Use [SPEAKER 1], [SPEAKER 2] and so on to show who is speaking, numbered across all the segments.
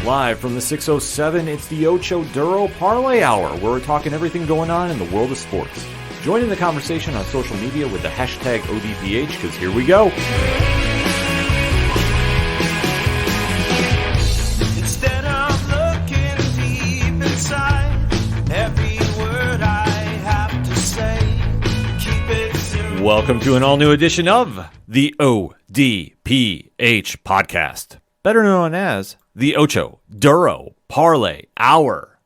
[SPEAKER 1] Live from the 607, it's the Ocho Duro Parlay Hour, where we're talking everything going on in the world of sports. Join in the conversation on social media with the hashtag ODPH, because here we go.
[SPEAKER 2] Instead of looking deep inside, every word I have to say, keep it simple.
[SPEAKER 1] Welcome to an all-new edition of the ODPH podcast, better known as the Ocho Duro Parlay Hour.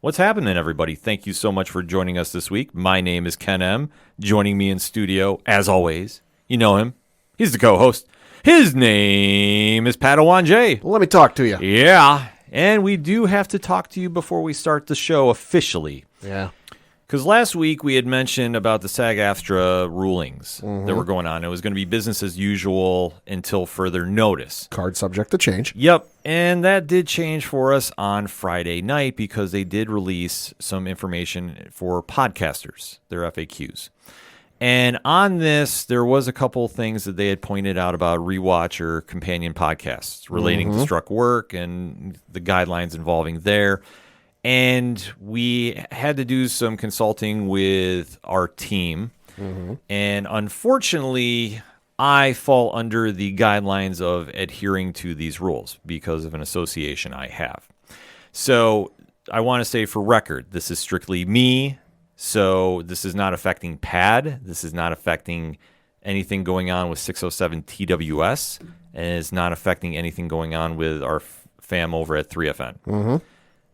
[SPEAKER 1] What's happening, everybody? Thank you so much for joining us this week. My name is Ken M. Joining me in studio, as always, you know him. He's the co-host. His name is Padawan J.
[SPEAKER 3] Let me talk to you.
[SPEAKER 1] Yeah, and we do have to talk to you before we start the show officially.
[SPEAKER 3] Yeah.
[SPEAKER 1] Because last week we had mentioned about the SAG-AFTRA rulings that were going on. It was going to be business as usual until further notice.
[SPEAKER 3] Card subject to change.
[SPEAKER 1] Yep, and that did change for us on Friday night because they did release some information for podcasters, their FAQs. And on this, there was a couple things that they had pointed out about rewatch or companion podcasts relating to struck work and the guidelines involving there. And we had to do some consulting with our team. And unfortunately, I fall under the guidelines of adhering to these rules because of an association I have. So I want to say for record, this is strictly me. So this is not affecting PAD. This is not affecting anything going on with 607 TWS. And it's not affecting anything going on with our fam over at 3FN.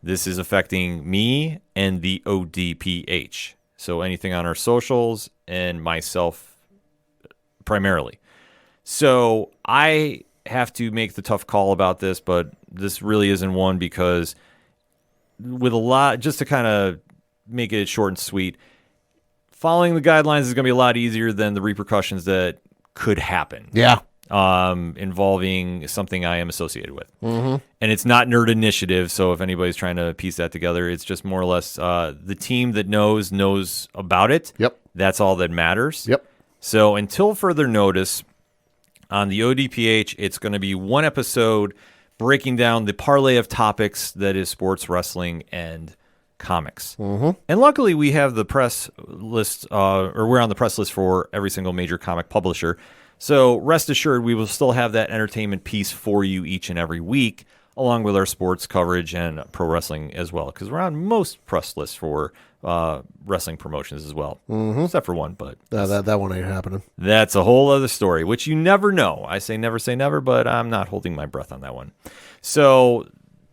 [SPEAKER 1] This is affecting me and the ODPH. So anything on our socials and myself primarily. So I have to make the tough call about this, but this really isn't one because with a lot, just to kind of make it short and sweet, following the guidelines is going to be a lot easier than the repercussions that could happen.
[SPEAKER 3] Yeah.
[SPEAKER 1] Involving something I am associated with. And it's not Nerd Initiative, so if anybody's trying to piece that together, it's just more or less the team that knows about it.
[SPEAKER 3] Yep.
[SPEAKER 1] That's all that matters.
[SPEAKER 3] Yep.
[SPEAKER 1] So until further notice, on the ODPH, it's going to be one episode breaking down the parlay of topics that is sports, wrestling, and comics. And luckily, we have the press list, or we're on the press list for every single major comic publisher. So rest assured, we will still have that entertainment piece for you each and every week, along with our sports coverage and pro wrestling as well, because we're on most press lists for wrestling promotions as well, except for one. But
[SPEAKER 3] That one ain't happening.
[SPEAKER 1] that's a whole other story, which you never know. I say never, but I'm not holding my breath on that one. So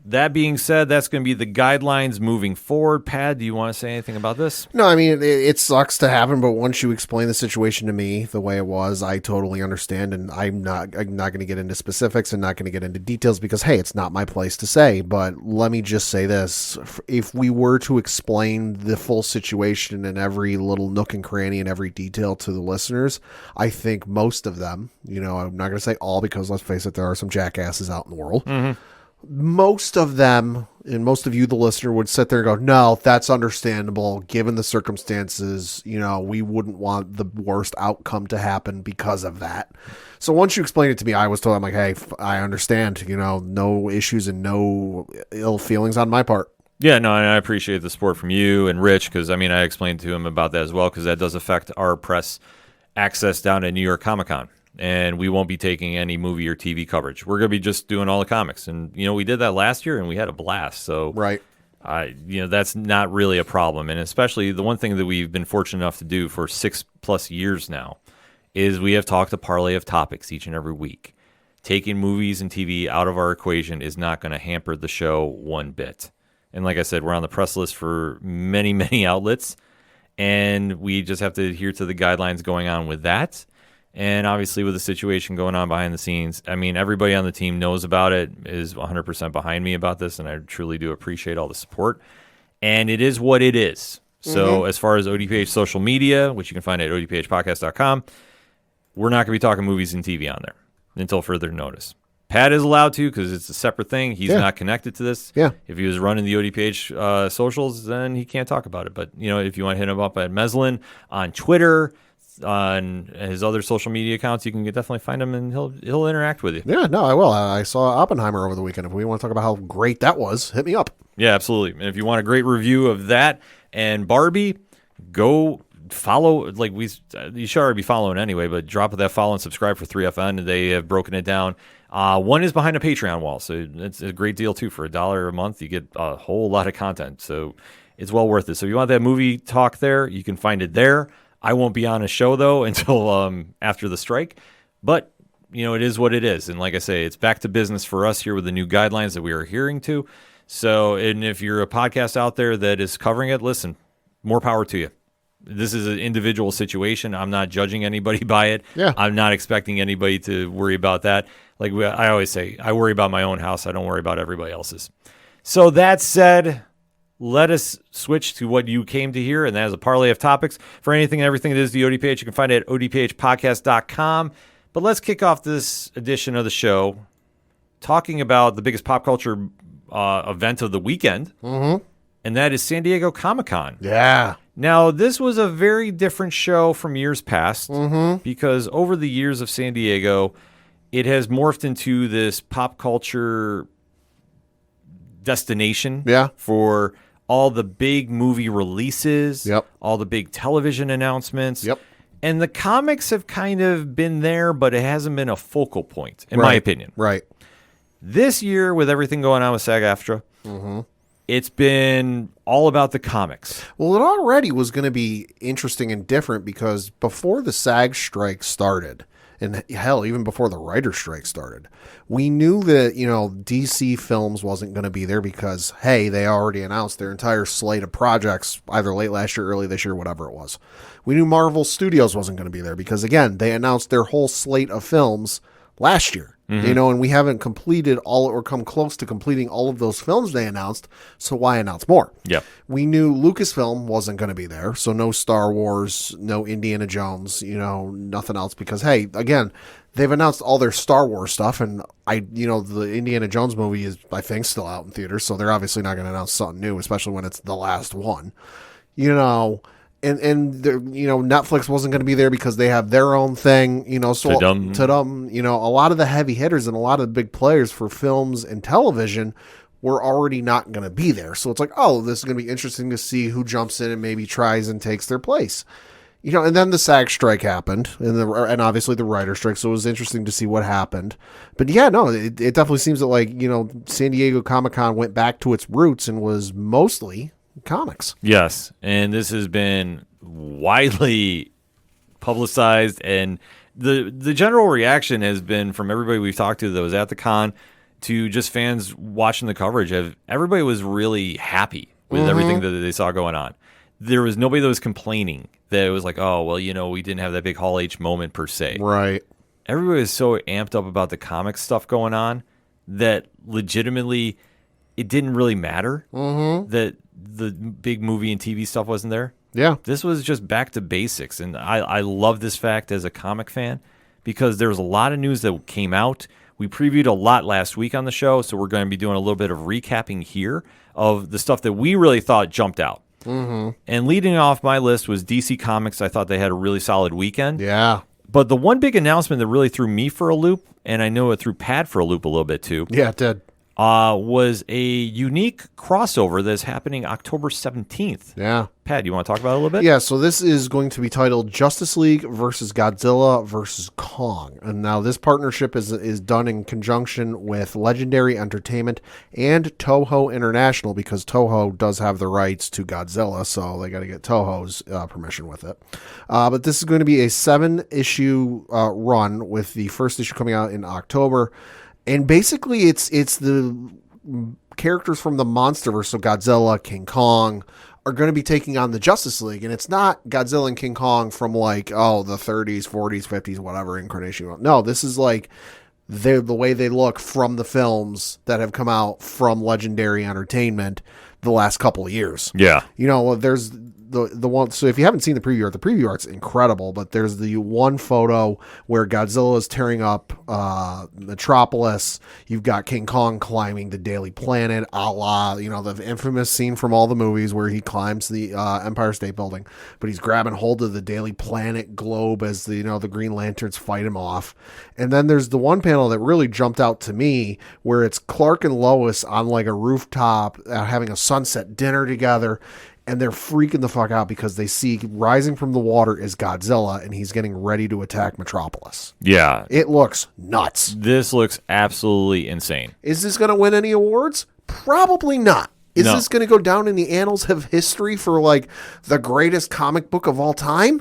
[SPEAKER 1] that being said, that's going to be the guidelines moving forward. Pat, do you want to say anything about this?
[SPEAKER 3] No, I mean, it sucks to happen, but once you explain the situation to me the way it was, I totally understand, and I'm not going to get into specifics and not going to get into details because, hey, it's not my place to say, but let me just say this. If we were to explain the full situation and every little nook and cranny and every detail to the listeners, I think most of them, I'm not going to say all because, let's face it, there are some jackasses out in the world. Most of them, and most of you, the listener, would sit there and go, no, that's understandable. Given the circumstances, we wouldn't want the worst outcome to happen because of that. So once you explained it to me, I was told, I'm like, hey, I understand, no issues and no ill feelings on my part.
[SPEAKER 1] Yeah, no, and I appreciate the support from you and Rich because, I explained to him about that as well because that does affect our press access down at New York Comic-Con. And we won't be taking any movie or TV coverage. We're going to be just doing all the comics. And, we did that last year, and we had a blast. So,
[SPEAKER 3] right.
[SPEAKER 1] That's not really a problem. And especially the one thing that we've been fortunate enough to do for 6+ years now is we have talked a parlay of topics each and every week. Taking movies and TV out of our equation is not going to hamper the show one bit. And like I said, we're on the press list for many, many outlets. And we just have to adhere to the guidelines going on with that. And obviously with the situation going on behind the scenes, everybody on the team knows about it, is 100% behind me about this, and I truly do appreciate all the support. And it is what it is. So as far as ODPH social media, which you can find at odphpodcast.com, we're not going to be talking movies and TV on there until further notice. Pat is allowed to because it's a separate thing. He's not connected to this.
[SPEAKER 3] Yeah.
[SPEAKER 1] If he was running the ODPH socials, then he can't talk about it. But, if you want to hit him up at Meslin on Twitter, on his other social media accounts. You can definitely find him, and he'll interact with you.
[SPEAKER 3] Yeah, no, I will. I saw Oppenheimer over the weekend. If we want to talk about how great that was, hit me up.
[SPEAKER 1] Yeah, absolutely. And if you want a great review of that and Barbie, go follow. Like you should already be following anyway, but drop that follow and subscribe for 3FN. They have broken it down. One is behind a Patreon wall, so it's a great deal too. For $1 a month, you get a whole lot of content, so it's well worth it. So if you want that movie talk there, you can find it there. I won't be on a show though until after the strike, but it is what it is. And like I say, it's back to business for us here with the new guidelines that we are adhering to. So, and if you're a podcast out there that is covering it, listen, more power to you. This is an individual situation. I'm not judging anybody by it.
[SPEAKER 3] Yeah.
[SPEAKER 1] I'm not expecting anybody to worry about that. Like I always say, I worry about my own house. I don't worry about everybody else's. So that said, let us switch to what you came to hear, and that is a parlay of topics. For anything and everything that is the ODPH, you can find it at odphpodcast.com. But let's kick off this edition of the show talking about the biggest pop culture event of the weekend, and that is San Diego Comic-Con.
[SPEAKER 3] Yeah.
[SPEAKER 1] Now, this was a very different show from years past because over the years of San Diego, it has morphed into this pop culture destination for all the big movie releases, all the big television announcements. And the comics have kind of been there, but it hasn't been a focal point, in my opinion.
[SPEAKER 3] Right.
[SPEAKER 1] This year, with everything going on with SAG-AFTRA, it's been all about the comics.
[SPEAKER 3] Well, it already was going to be interesting and different because before the SAG strike started, and hell, even before the writer strike started, we knew that, DC Films wasn't going to be there because, hey, they already announced their entire slate of projects either late last year, early this year, whatever it was. We knew Marvel Studios wasn't going to be there because, again, they announced their whole slate of films last year. And we haven't completed or come close to completing all of those films they announced, so why announce more? We knew Lucasfilm wasn't going to be there, so no Star Wars, no Indiana Jones, nothing else, because, hey, again, they've announced all their Star Wars stuff, and the Indiana Jones movie is, I think, still out in theaters, so they're obviously not going to announce something new, especially when it's the last one. And Netflix wasn't going to be there because they have their own thing, so a lot of the heavy hitters and a lot of the big players for films and television were already not going to be there. So it's like, oh, this is going to be interesting to see who jumps in and maybe tries and takes their place. And then the SAG strike happened and obviously the writer strike. So it was interesting to see what happened. But yeah, no, it definitely seems that San Diego Comic-Con went back to its roots and was mostly comics.
[SPEAKER 1] Yes, and this has been widely publicized, and the general reaction has been from everybody we've talked to that was at the con to just fans watching the coverage. Everybody was really happy with everything that they saw going on. There was nobody that was complaining that it was like, oh, well, we didn't have that big Hall H moment per se.
[SPEAKER 3] Right.
[SPEAKER 1] Everybody was so amped up about the comic stuff going on that legitimately it didn't really matter that the big movie and TV stuff wasn't there.
[SPEAKER 3] Yeah.
[SPEAKER 1] This was just back to basics. And I love this fact as a comic fan because there was a lot of news that came out. We previewed a lot last week on the show, so we're going to be doing a little bit of recapping here of the stuff that we really thought jumped out. And leading off my list was DC Comics. I thought they had a really solid weekend.
[SPEAKER 3] Yeah.
[SPEAKER 1] But the one big announcement that really threw me for a loop, and I know it threw Pat for a loop a little bit too.
[SPEAKER 3] Yeah, it did.
[SPEAKER 1] Was a unique crossover that's happening October 17th.
[SPEAKER 3] Yeah.
[SPEAKER 1] Pat, you want to talk about it a little bit?
[SPEAKER 3] Yeah, so this is going to be titled Justice League versus Godzilla versus Kong. And now this partnership is done in conjunction with Legendary Entertainment and Toho International because Toho does have the rights to Godzilla, so they got to get Toho's permission with it. But this is going to be a 7-issue run with the first issue coming out in October. And basically, it's the characters from the MonsterVerse, so Godzilla, King Kong, are going to be taking on the Justice League. And it's not Godzilla and King Kong from the 30s, 40s, 50s, whatever incarnation. No, this is the way they look from the films that have come out from Legendary Entertainment. the last couple of years.
[SPEAKER 1] Yeah.
[SPEAKER 3] There's the one. So if you haven't seen the preview art's incredible. But there's the one photo where Godzilla is tearing up Metropolis. You've got King Kong climbing the Daily Planet, a la the infamous scene from all the movies where he climbs the Empire State Building. But he's grabbing hold of the Daily Planet globe as the Green Lanterns fight him off. And then there's the one panel that really jumped out to me where it's Clark and Lois on like a rooftop having a sunset dinner together. And they're freaking the fuck out because they see rising from the water is Godzilla, and he's getting ready to attack Metropolis.
[SPEAKER 1] Yeah.
[SPEAKER 3] It looks nuts.
[SPEAKER 1] This looks absolutely insane.
[SPEAKER 3] Is this going to win any awards? Probably not. Is this going to go down in the annals of history for like the greatest comic book of all time?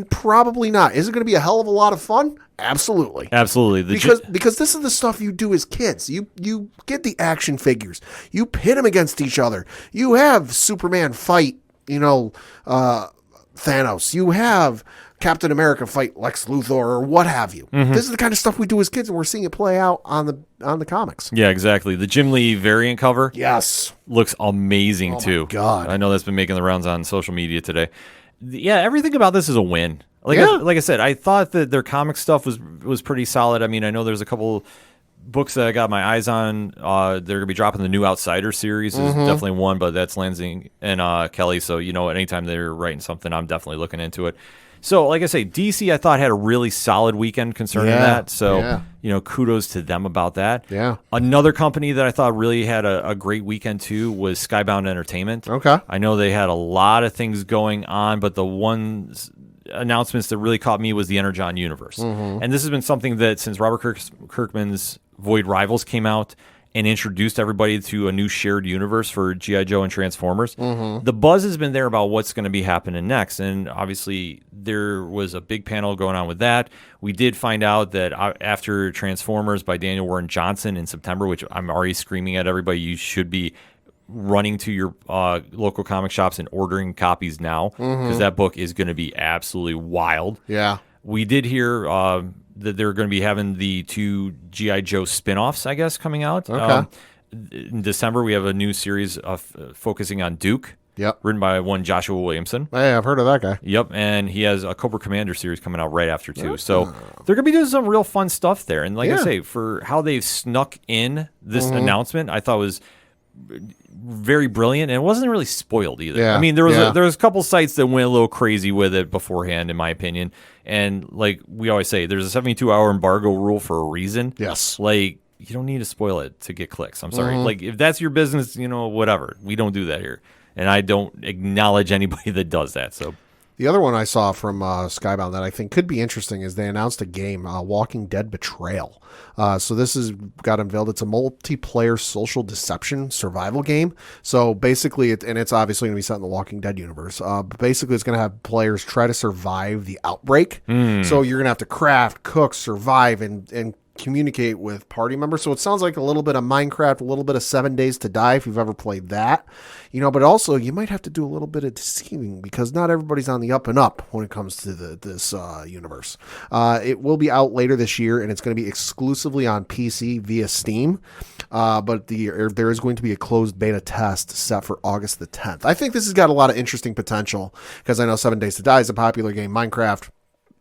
[SPEAKER 3] Probably not. Is it going to be a hell of a lot of fun? Absolutely.
[SPEAKER 1] Absolutely.
[SPEAKER 3] Because this is the stuff you do as kids. You get the action figures. You pit them against each other. You have Superman fight, Thanos. You have Captain America fight Lex Luthor or what have you. Mm-hmm. This is the kind of stuff we do as kids, and we're seeing it play out on the comics.
[SPEAKER 1] Yeah, exactly. The Jim Lee variant cover,
[SPEAKER 3] yes,
[SPEAKER 1] looks amazing too.
[SPEAKER 3] My God,
[SPEAKER 1] I know that's been making the rounds on social media today. Yeah, everything about this is a win. Like I said, I thought that their comic stuff was pretty solid. I mean, I know there's a couple books that I got my eyes on. They're going to be dropping the new Outsider series. Is definitely one, but that's Lansing and Kelly. So, anytime they're writing something, I'm definitely looking into it. So, like I say, DC, I thought had a really solid weekend concerning that. So, kudos to them about that.
[SPEAKER 3] Yeah.
[SPEAKER 1] Another company that I thought really had a great weekend, too, was Skybound Entertainment.
[SPEAKER 3] Okay.
[SPEAKER 1] I know they had a lot of things going on, but the announcements that really caught me was the Energon universe. And this has been something that since Robert Kirkman's Void Rivals came out and introduced everybody to a new shared universe for G.I. Joe and Transformers, the buzz has been there about what's going to be happening next. And obviously there was a big panel going on with that. We did find out that after Transformers by Daniel Warren Johnson in September, which I'm already screaming at everybody, you should be running to your local comic shops and ordering copies now because that book is going to be absolutely wild.
[SPEAKER 3] Yeah.
[SPEAKER 1] We did hear that they're going to be having the 2 G.I. Joe spinoffs, I guess, coming out.
[SPEAKER 3] Okay.
[SPEAKER 1] In December, we have a new series focusing on Duke.
[SPEAKER 3] Yep.
[SPEAKER 1] Written by one Joshua Williamson.
[SPEAKER 3] Hey, I've heard of that guy.
[SPEAKER 1] Yep, and he has a Cobra Commander series coming out right after, too. So they're going to be doing some real fun stuff there. And like I say, for how they've snuck in this announcement, I thought was very brilliant, and it wasn't really spoiled either.
[SPEAKER 3] Yeah.
[SPEAKER 1] I mean, there was a couple sites that went a little crazy with it beforehand, in my opinion. And like we always say, there's a 72-hour embargo rule for a reason.
[SPEAKER 3] Yes.
[SPEAKER 1] Like, you don't need to spoil it to get clicks. I'm sorry. Like, if that's your business, whatever. We don't do that here. And I don't acknowledge anybody that does that. So
[SPEAKER 3] the other one I saw from Skybound that I think could be interesting is they announced a game, Walking Dead Betrayal. So this got unveiled. It's a multiplayer social deception survival game. So basically, it's obviously going to be set in the Walking Dead universe. But basically, it's going to have players try to survive the outbreak. So you're going to have to craft, cook, survive, and communicate with party members. So it sounds like a little bit of Minecraft, a little bit of 7 Days to Die if you've ever played that, but also you might have to do a little bit of deceiving because not everybody's on the up and up when it comes to this universe. It will be out later this year and it's going to be exclusively on PC via Steam. But there is going to be a closed beta test set for August the 10th. I think this has got a lot of interesting potential because I know 7 Days to Die is a popular game. Minecraft,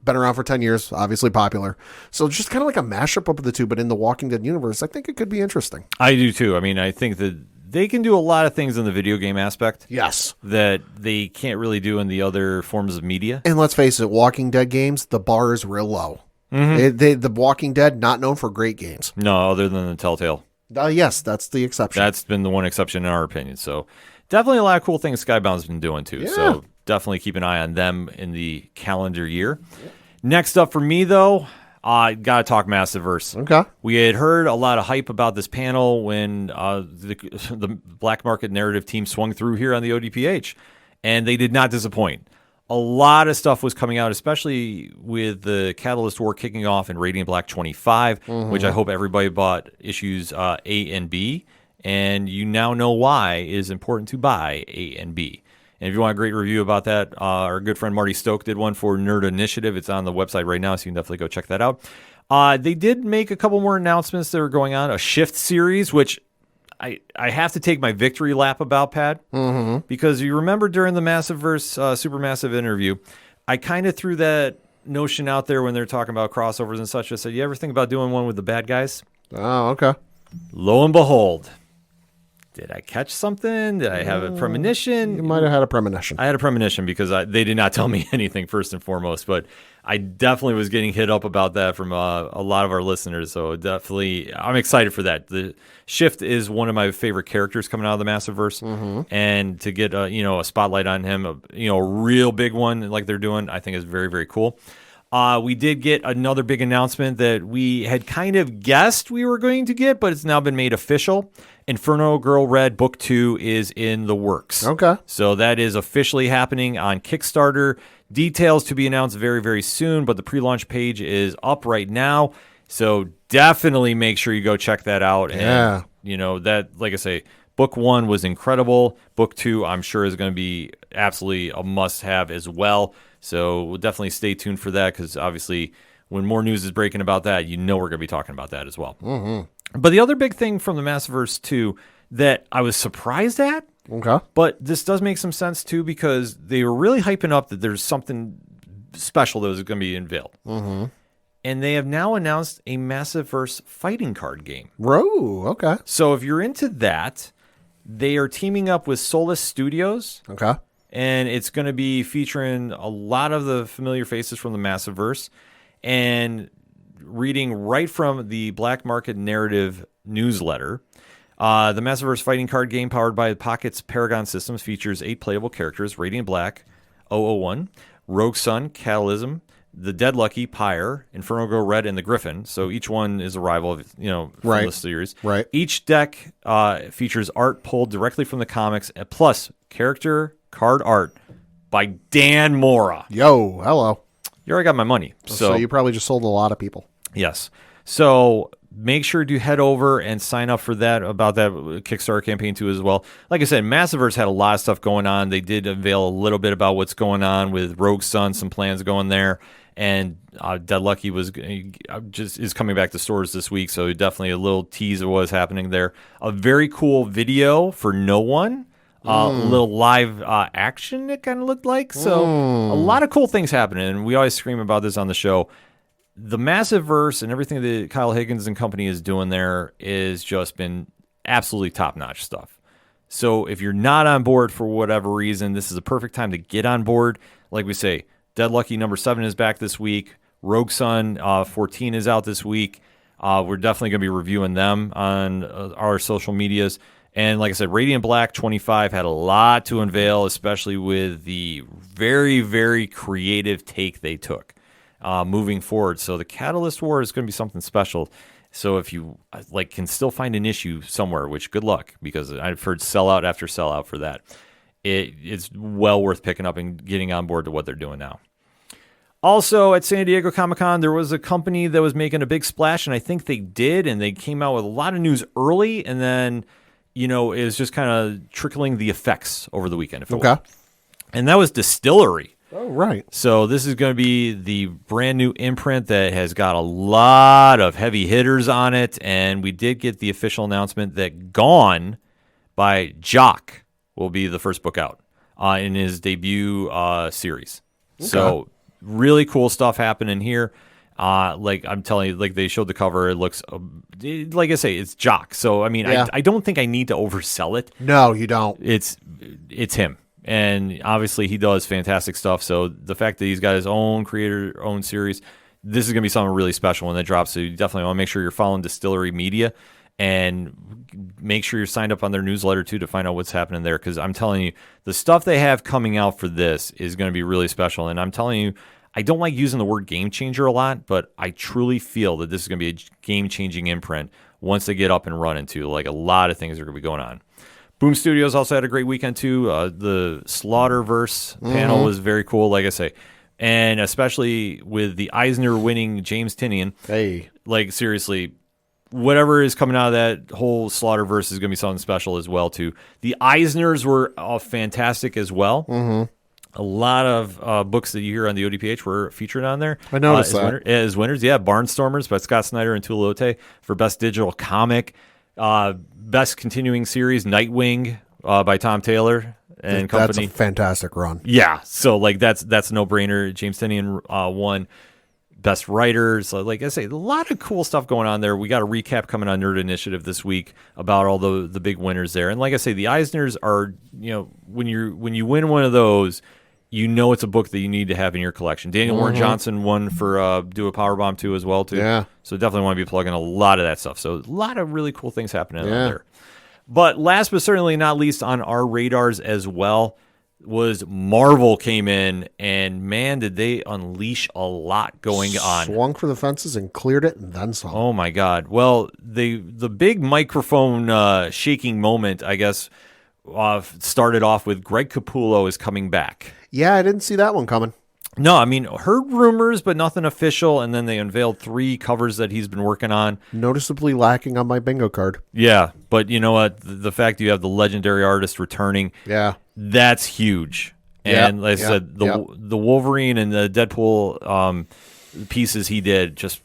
[SPEAKER 3] been around for 10 years, obviously popular. So just kind of like a mashup of the two, but in the Walking Dead universe, I think it could be interesting.
[SPEAKER 1] I do too. I mean, I think that they can do a lot of things in the video game aspect.
[SPEAKER 3] Yes.
[SPEAKER 1] That they can't really do in the other forms of media.
[SPEAKER 3] And let's face it, Walking Dead games, the bar is real low. The Walking Dead, not known for great games.
[SPEAKER 1] No, other than the Telltale.
[SPEAKER 3] Yes, that's the exception.
[SPEAKER 1] That's been the one exception in our opinion. So definitely a lot of cool things Skybound's been doing too.
[SPEAKER 3] Yeah.
[SPEAKER 1] So definitely keep an eye on them in the calendar year. Yep. Next up for me, though, I got to talk Massiverse.
[SPEAKER 3] Okay.
[SPEAKER 1] We had heard a lot of hype about this panel when the Black Market Narrative team swung through here on the ODPH, and they did not disappoint. A lot of stuff was coming out, especially with the Catalyst War kicking off in Radiant Black 25, which I hope everybody bought issues A and B, and you now know why it is important to buy A and B. And if you want a great review about that, our good friend Marty Stoke did one for Nerd Initiative. It's on the website right now, so you can definitely go check that out. They did make a couple more announcements that are going on. A Shift series, which I have to take my victory lap about Pat, because you remember during the Massiveverse Supermassive interview, I kind of threw that notion out there when they're talking about crossovers and such. I said, you ever think about doing one with the bad guys?
[SPEAKER 3] Oh, okay.
[SPEAKER 1] Lo and behold, did I catch something? Did I have a premonition?
[SPEAKER 3] You might have had a premonition.
[SPEAKER 1] I had a premonition because they did not tell me anything first and foremost, but I definitely was getting hit up about that from a lot of our listeners. So definitely, I'm excited for that. The Shift is one of my favorite characters coming out of the Massiveverse, and to get a spotlight on him, a real big one like they're doing, I think is very, very cool. We did get another big announcement that we had kind of guessed we were going to get, but it's now been made official. Inferno Girl Red Book 2 is in the works.
[SPEAKER 3] Okay.
[SPEAKER 1] So that is officially happening on Kickstarter. Details to be announced very, very soon, but the pre-launch page is up right now. So definitely make sure you go check that out.
[SPEAKER 3] Yeah.
[SPEAKER 1] And, that, like I say, Book 1 was incredible. Book 2, I'm sure, is going to be absolutely a must-have as well. So we'll definitely stay tuned for that, because obviously when more news is breaking about that, we're going to be talking about that as well. But the other big thing from the Massiveverse 2 that I was surprised at, but this does make some sense too, because they were really hyping up that there's something special that was going to be unveiled. And they have now announced a Massiveverse fighting card game.
[SPEAKER 3] Whoa, okay.
[SPEAKER 1] So if you're into that, they are teaming up with Solus Studios.
[SPEAKER 3] Okay.
[SPEAKER 1] And it's going to be featuring a lot of the familiar faces from the Massiveverse, and reading right from the Black Market Narrative newsletter. The Massiveverse fighting card game, powered by Pocket's Paragon Systems, features 8 playable characters: Radiant Black, 001, Rogue Sun, Catalysm, the Dead Lucky, Pyre, Inferno Girl Red, and the Griffin. So each one is a rival of, from the series.
[SPEAKER 3] Right.
[SPEAKER 1] Each deck features art pulled directly from the comics, plus character card art by Dan Mora.
[SPEAKER 3] Yo, hello.
[SPEAKER 1] You already got my money.
[SPEAKER 3] So you probably just sold a lot of people.
[SPEAKER 1] Yes. So make sure to head over and sign up for that, about that Kickstarter campaign too as well. Like I said, Massiveverse had a lot of stuff going on. They did unveil a little bit about what's going on with Rogue Sun, some plans going there. And Dead Lucky is coming back to stores this week, so definitely a little tease of what's happening there. A very cool video for No One. A little live action, it kind of looked like. So a lot of cool things happening, and we always scream about this on the show. The Massiveverse and everything that Kyle Higgins and company is doing there is just been absolutely top-notch stuff. So if you're not on board for whatever reason, this is a perfect time to get on board. Like we say, Dead Lucky number 7 is back this week. Rogue Sun 14 is out this week. We're definitely going to be reviewing them on our social medias. And like I said, Radiant Black 25 had a lot to unveil, especially with the very, very creative take they took moving forward. So the Catalyst War is going to be something special. So if you can still find an issue somewhere, which good luck, because I've heard sellout after sellout for that, it's well worth picking up and getting on board to what they're doing now. Also, at San Diego Comic-Con, there was a company that was making a big splash, and I think they did, and they came out with a lot of news early, and then it was just kind of trickling the effects over the weekend. And that was Distillery.
[SPEAKER 3] Oh, right.
[SPEAKER 1] So this is going to be the brand new imprint that has got a lot of heavy hitters on it, and we did get the official announcement that Gone by Jock will be the first book out in his debut series. Okay. So really cool stuff happening here. I'm telling you, they showed the cover. It looks, like I say, it's Jock. So, I mean, yeah. I don't think I need to oversell it.
[SPEAKER 3] No, you don't.
[SPEAKER 1] It's him. And obviously he does fantastic stuff. So the fact that he's got his own creator, own series, this is going to be something really special when that drops. So you definitely want to make sure you're following Distillery Media and make sure you're signed up on their newsletter too to find out what's happening there. Because I'm telling you, the stuff they have coming out for this is going to be really special. And I'm telling you, I don't like using the word game changer a lot, but I truly feel that this is going to be a game-changing imprint once they get up and running too. A lot of things are going to be going on. Boom Studios also had a great weekend too. The Slaughterverse panel was very cool, like I say. And especially with the Eisner winning James Tynion.
[SPEAKER 3] Hey.
[SPEAKER 1] Seriously, whatever is coming out of that whole Slaughterverse is going to be something special as well too. The Eisners were fantastic as well. Mm-hmm. A lot of books that you hear on the ODPH were featured on there.
[SPEAKER 3] I noticed that.
[SPEAKER 1] As winners, yeah. Barnstormers by Scott Snyder and Tulote for Best Digital Comic. Best continuing series, Nightwing by Tom Taylor and company.
[SPEAKER 3] That's a fantastic run.
[SPEAKER 1] Yeah, so like that's a no-brainer. James Tynion won Best Writer. So like I say, a lot of cool stuff going on there. We got a recap coming on Nerd Initiative this week about all the big winners there. And like I say, the Eisners are, when you win one of those, it's a book that you need to have in your collection. Daniel Warren Johnson won for Do a Powerbomb 2 as well, too. Yeah. So definitely want to be plugging a lot of that stuff. So a lot of really cool things happening out there. But last but certainly not least on our radars as well was Marvel came in, and man, did they unleash a lot going on.
[SPEAKER 3] Swung for the fences and cleared it and then some.
[SPEAKER 1] Oh, my God. Well, the big microphone shaking moment, I guess, started off with Greg Capullo is coming back.
[SPEAKER 3] Yeah, I didn't see that one coming.
[SPEAKER 1] No, I mean, heard rumors, but nothing official, and then they unveiled 3 covers that he's been working on.
[SPEAKER 3] Noticeably lacking on my bingo card.
[SPEAKER 1] Yeah, but you know what? The fact you have the legendary artist returning, that's huge. And like I said, the Wolverine and the Deadpool pieces he did, just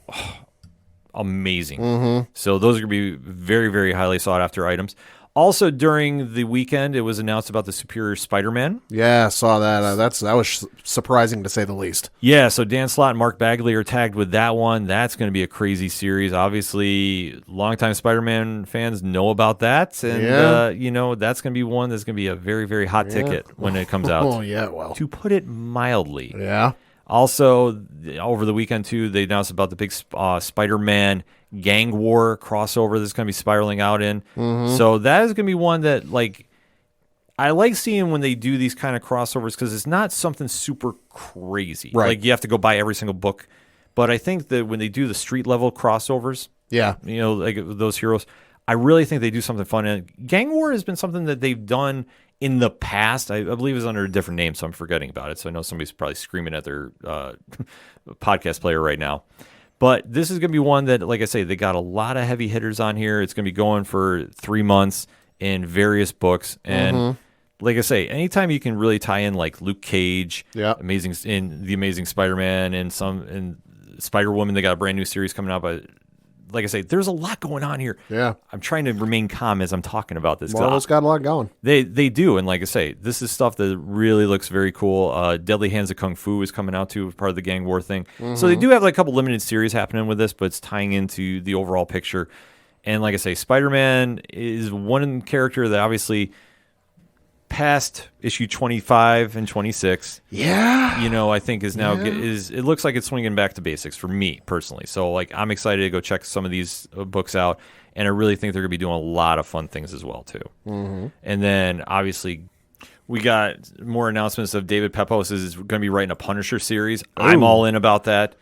[SPEAKER 1] amazing. So those are going to be very, very highly sought after items. Also, during the weekend, it was announced about the Superior Spider-Man.
[SPEAKER 3] Yeah, saw that. That was surprising to say the least.
[SPEAKER 1] Yeah, so Dan Slott and Mark Bagley are tagged with that one. That's going to be a crazy series. Obviously, longtime Spider-Man fans know about that. And, that's going to be one that's going to be a very, very hot ticket when it comes out.
[SPEAKER 3] Oh, yeah, well.
[SPEAKER 1] To put it mildly.
[SPEAKER 3] Yeah.
[SPEAKER 1] Also, over the weekend, too, they announced about the big Spider-Man gang war crossover that's going to be spiraling out in. So that is going to be one that, like, I like seeing when they do these kind of crossovers because it's not something super crazy.
[SPEAKER 3] Right.
[SPEAKER 1] Like, you have to go buy every single book. But I think that when they do the street-level crossovers, like those heroes, I really think they do something fun. And gang war has been something that they've done in the past. I believe it's under a different name, so I'm forgetting about it. So I know somebody's probably screaming at their podcast player right now. But this is going to be one that, like I say, they got a lot of heavy hitters on here. It's going to be going for 3 months in various books. And like I say, anytime you can really tie in like Luke Cage, The Amazing Spider-Man, and Spider-Woman, they got a brand new series coming out. But like I say, there's a lot going on here. Yeah. I'm trying to remain calm as I'm talking about this.
[SPEAKER 3] Marvel's got a lot going.
[SPEAKER 1] They do. And like I say, this is stuff that really looks very cool. Deadly Hands of Kung Fu is coming out too, part of the gang war thing. So they do have like a couple limited series happening with this, but it's tying into the overall picture. And like I say, Spider-Man is one character that obviously past issue 25 and 26.
[SPEAKER 3] Yeah.
[SPEAKER 1] I think is now it looks like it's swinging back to basics for me personally. So like I'm excited to go check some of these books out, and I really think they're going to be doing a lot of fun things as well too. And then obviously we got more announcements of David Pepos is going to be writing a Punisher series. Ooh. I'm all in about that.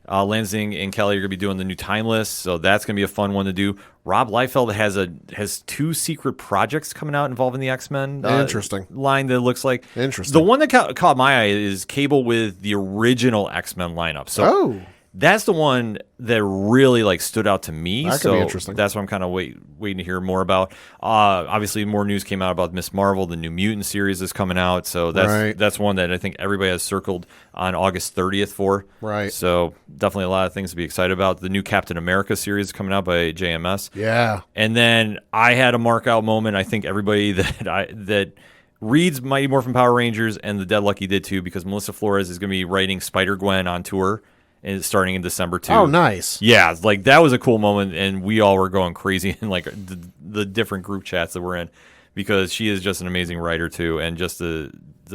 [SPEAKER 1] Lansing and Kelly are going to be doing the new Timeless, so that's going to be a fun one to do. Rob Liefeld has 2 secret projects coming out involving the X-Men
[SPEAKER 3] Interesting
[SPEAKER 1] line that looks like.
[SPEAKER 3] Interesting.
[SPEAKER 1] The one that caught my eye is Cable with the original X-Men lineup. So that's the one that really like stood out to me.
[SPEAKER 3] That could be interesting.
[SPEAKER 1] That's what I'm kind of waiting to hear more about. Obviously, more news came out about Ms. Marvel. The New Mutant series is coming out. So that's one that I think everybody has circled on August 30th for. Right. So definitely a lot of things to be excited about. The new Captain America series is coming out by JMS. Yeah. And then I had a mark out moment. I think everybody that reads Mighty Morphin Power Rangers and the Dead Lucky did too, because Melissa Flores is going to be writing Spider-Gwen on tour. And it's starting in December too.
[SPEAKER 3] Oh, nice!
[SPEAKER 1] Yeah, like that was a cool moment, and we all were going crazy in like the different group chats that we're in, because she is just an amazing writer too, and just the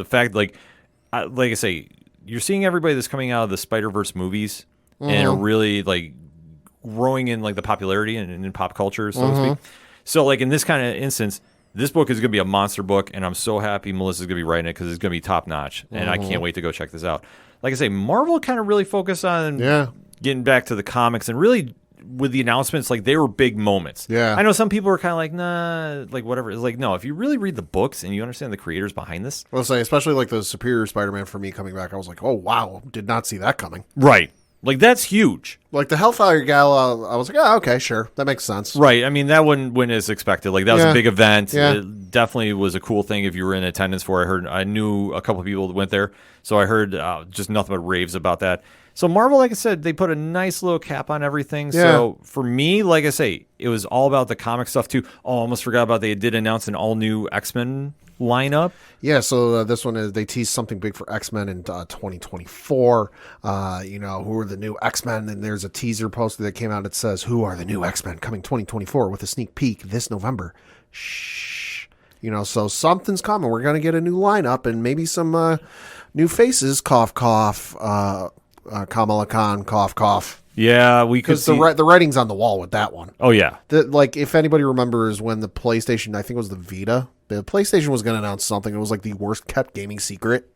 [SPEAKER 1] fact like I say, you're seeing everybody that's coming out of the Spider-Verse movies and are really like growing in like the popularity and in pop culture, so to speak. So like in this kind of instance, this book is going to be a monster book, and I'm so happy Melissa's going to be writing it because it's going to be top notch, and I can't wait to go check this out. Like I say, Marvel kind of really focused on getting back to the comics, and really with the announcements, like they were big moments. Yeah, I know some people are kind of like, nah, like whatever. It's like, no, if you really read the books and you understand the creators behind this,
[SPEAKER 3] well, say especially like the Superior Spider-Man for me coming back, I was like, oh wow, did not see that coming.
[SPEAKER 1] Right. Like, that's huge.
[SPEAKER 3] Like, the Hellfire Gala, I was like, oh, okay, sure. That makes sense.
[SPEAKER 1] Right. I mean, that wouldn't win as expected. Like, that was a big event. Yeah. It definitely was a cool thing if you were in attendance for it. I knew a couple of people that went there, so I heard just nothing but raves about that. So Marvel, like I said, they put a nice little cap on everything.
[SPEAKER 3] Yeah.
[SPEAKER 1] So for me, like I say, it was all about the comic stuff too. Oh, I almost forgot about they did announce an all new X-Men lineup.
[SPEAKER 3] Yeah, so this one is they teased something big for X-Men in 2024. Who are the new X-Men? And there's a teaser poster that came out that says, who are the new X-Men coming 2024 with a sneak peek this November. Shh. So something's coming. We're going to get a new lineup and maybe some new faces. Cough, cough. Kamala Khan, cough, cough.
[SPEAKER 1] Yeah, we could
[SPEAKER 3] Because
[SPEAKER 1] see.
[SPEAKER 3] the writing's on the wall with that one.
[SPEAKER 1] Oh, yeah.
[SPEAKER 3] If anybody remembers when the PlayStation, I think it was the Vita, the PlayStation was going to announce something. It was like the worst kept gaming secret.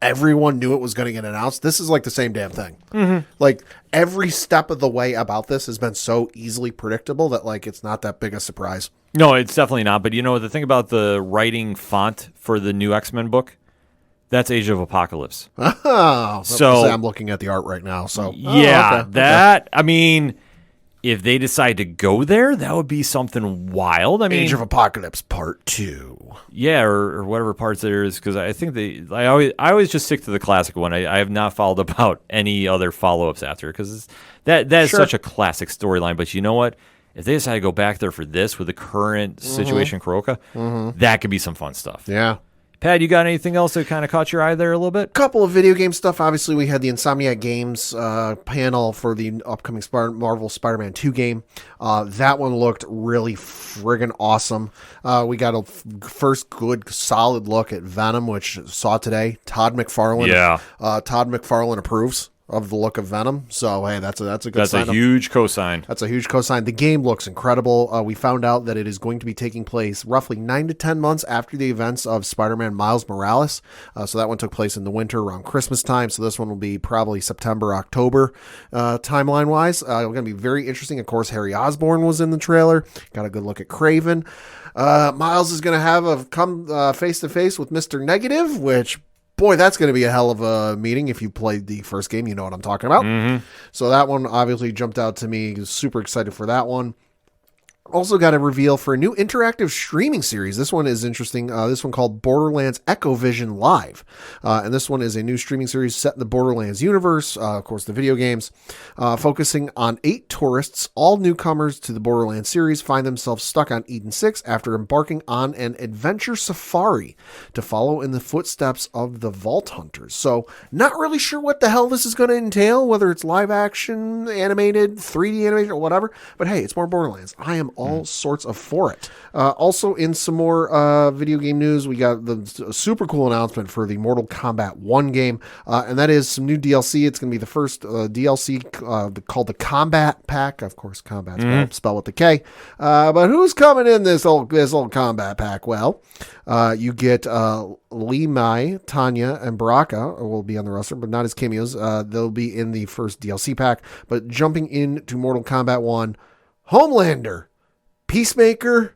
[SPEAKER 3] Everyone knew it was going to get announced. This is like the same damn thing. Mm-hmm. Like every step of the way about this has been so easily predictable that like it's not that big a surprise.
[SPEAKER 1] No, it's definitely not. But the thing about the writing font for the new X-Men book, that's Age of Apocalypse.
[SPEAKER 3] Oh,
[SPEAKER 1] So-
[SPEAKER 3] I'm looking at the art right now. So
[SPEAKER 1] Yeah,
[SPEAKER 3] okay.
[SPEAKER 1] that, I mean, if they decide to go there, that would be something wild. I mean,
[SPEAKER 3] Age of Apocalypse Part 2.
[SPEAKER 1] yeah, or whatever parts there is, because I think I always just stick to the classic one. I have not followed about any other follow-ups after, because that is
[SPEAKER 3] Sure.
[SPEAKER 1] such a classic storyline. But you know what? If they decide to go back there for this with the current situation in Kuroka, that could be some fun stuff.
[SPEAKER 3] Yeah.
[SPEAKER 1] Pat, you got anything else that kind of caught your eye there a little bit?
[SPEAKER 3] Couple of video game stuff. Obviously, we had the Insomniac Games panel for the upcoming Marvel Spider-Man 2 game. That one looked really friggin' awesome. We got a first good, solid look at Venom, which saw today. Todd McFarlane.
[SPEAKER 1] Yeah.
[SPEAKER 3] Todd McFarlane approves of the look of Venom. So, hey, that's a good
[SPEAKER 1] That's
[SPEAKER 3] sign.
[SPEAKER 1] a huge cosign.
[SPEAKER 3] That's a huge cosign. The game looks incredible. We found out that it is going to be taking place roughly 9 to 10 months after the events of Spider-Man Miles Morales. So that one took place in the winter around Christmas time. So this one will be probably September, October timeline-wise. Going to be very interesting. Of course, Harry Osborn was in the trailer. Got a good look at Kraven. Miles is going to have a come face-to-face with Mr. Negative, which... boy, that's going to be a hell of a meeting. If you played the first game, you know what I'm talking about. Mm-hmm. So that one obviously jumped out to me. Super excited for that one. Also got a reveal for a new interactive streaming series. This one is interesting. This one called Borderlands Echo Vision Live. And this one is a new streaming series set in the Borderlands universe, of course, the video games, focusing on 8 tourists, all newcomers to the Borderlands series, find themselves stuck on Eden 6 after embarking on an adventure safari to follow in the footsteps of the Vault Hunters. So not really sure what the hell this is going to entail, whether it's live action, animated, 3D animation, or whatever. But hey, it's more Borderlands. I am all sorts of for it. Also, in some more video game news, we got the super cool announcement for the Mortal Kombat 1 game, and that is some new DLC. It's going to be the first DLC called the Combat Pack. Of course, combat's spelled with the K. But who's coming in this old Combat Pack? Well, you get Lee Mai, Tanya, and Baraka will be on the roster, but not as cameos. They'll be in the first DLC pack. But jumping into Mortal Kombat 1, Homelander, Peacemaker,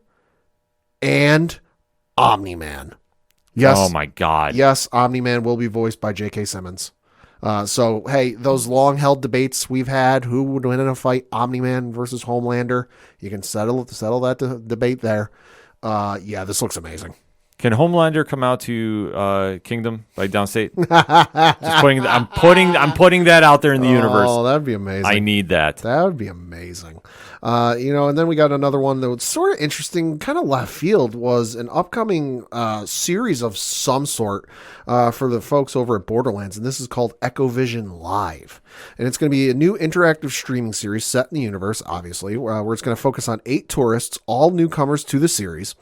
[SPEAKER 3] and Omni-Man. Yes.
[SPEAKER 1] Oh my God.
[SPEAKER 3] Yes, Omni-Man will be voiced by J.K. Simmons. So, hey, those long-held debates we've had, who would win in a fight, Omni-Man versus Homelander, you can settle that debate there. Yeah, this looks amazing.
[SPEAKER 1] Can Homelander come out to Kingdom by Downstate? I'm putting that out there in the universe.
[SPEAKER 3] Oh, that'd be amazing.
[SPEAKER 1] I need that.
[SPEAKER 3] That would be amazing. And then we got another one that was sort of interesting, kind of left field, was an upcoming series of some sort for the folks over at Borderlands, and this is called Echo Vision Live. And it's going to be a new interactive streaming series set in the universe, obviously, where it's going to focus on 8 tourists, all newcomers to the series,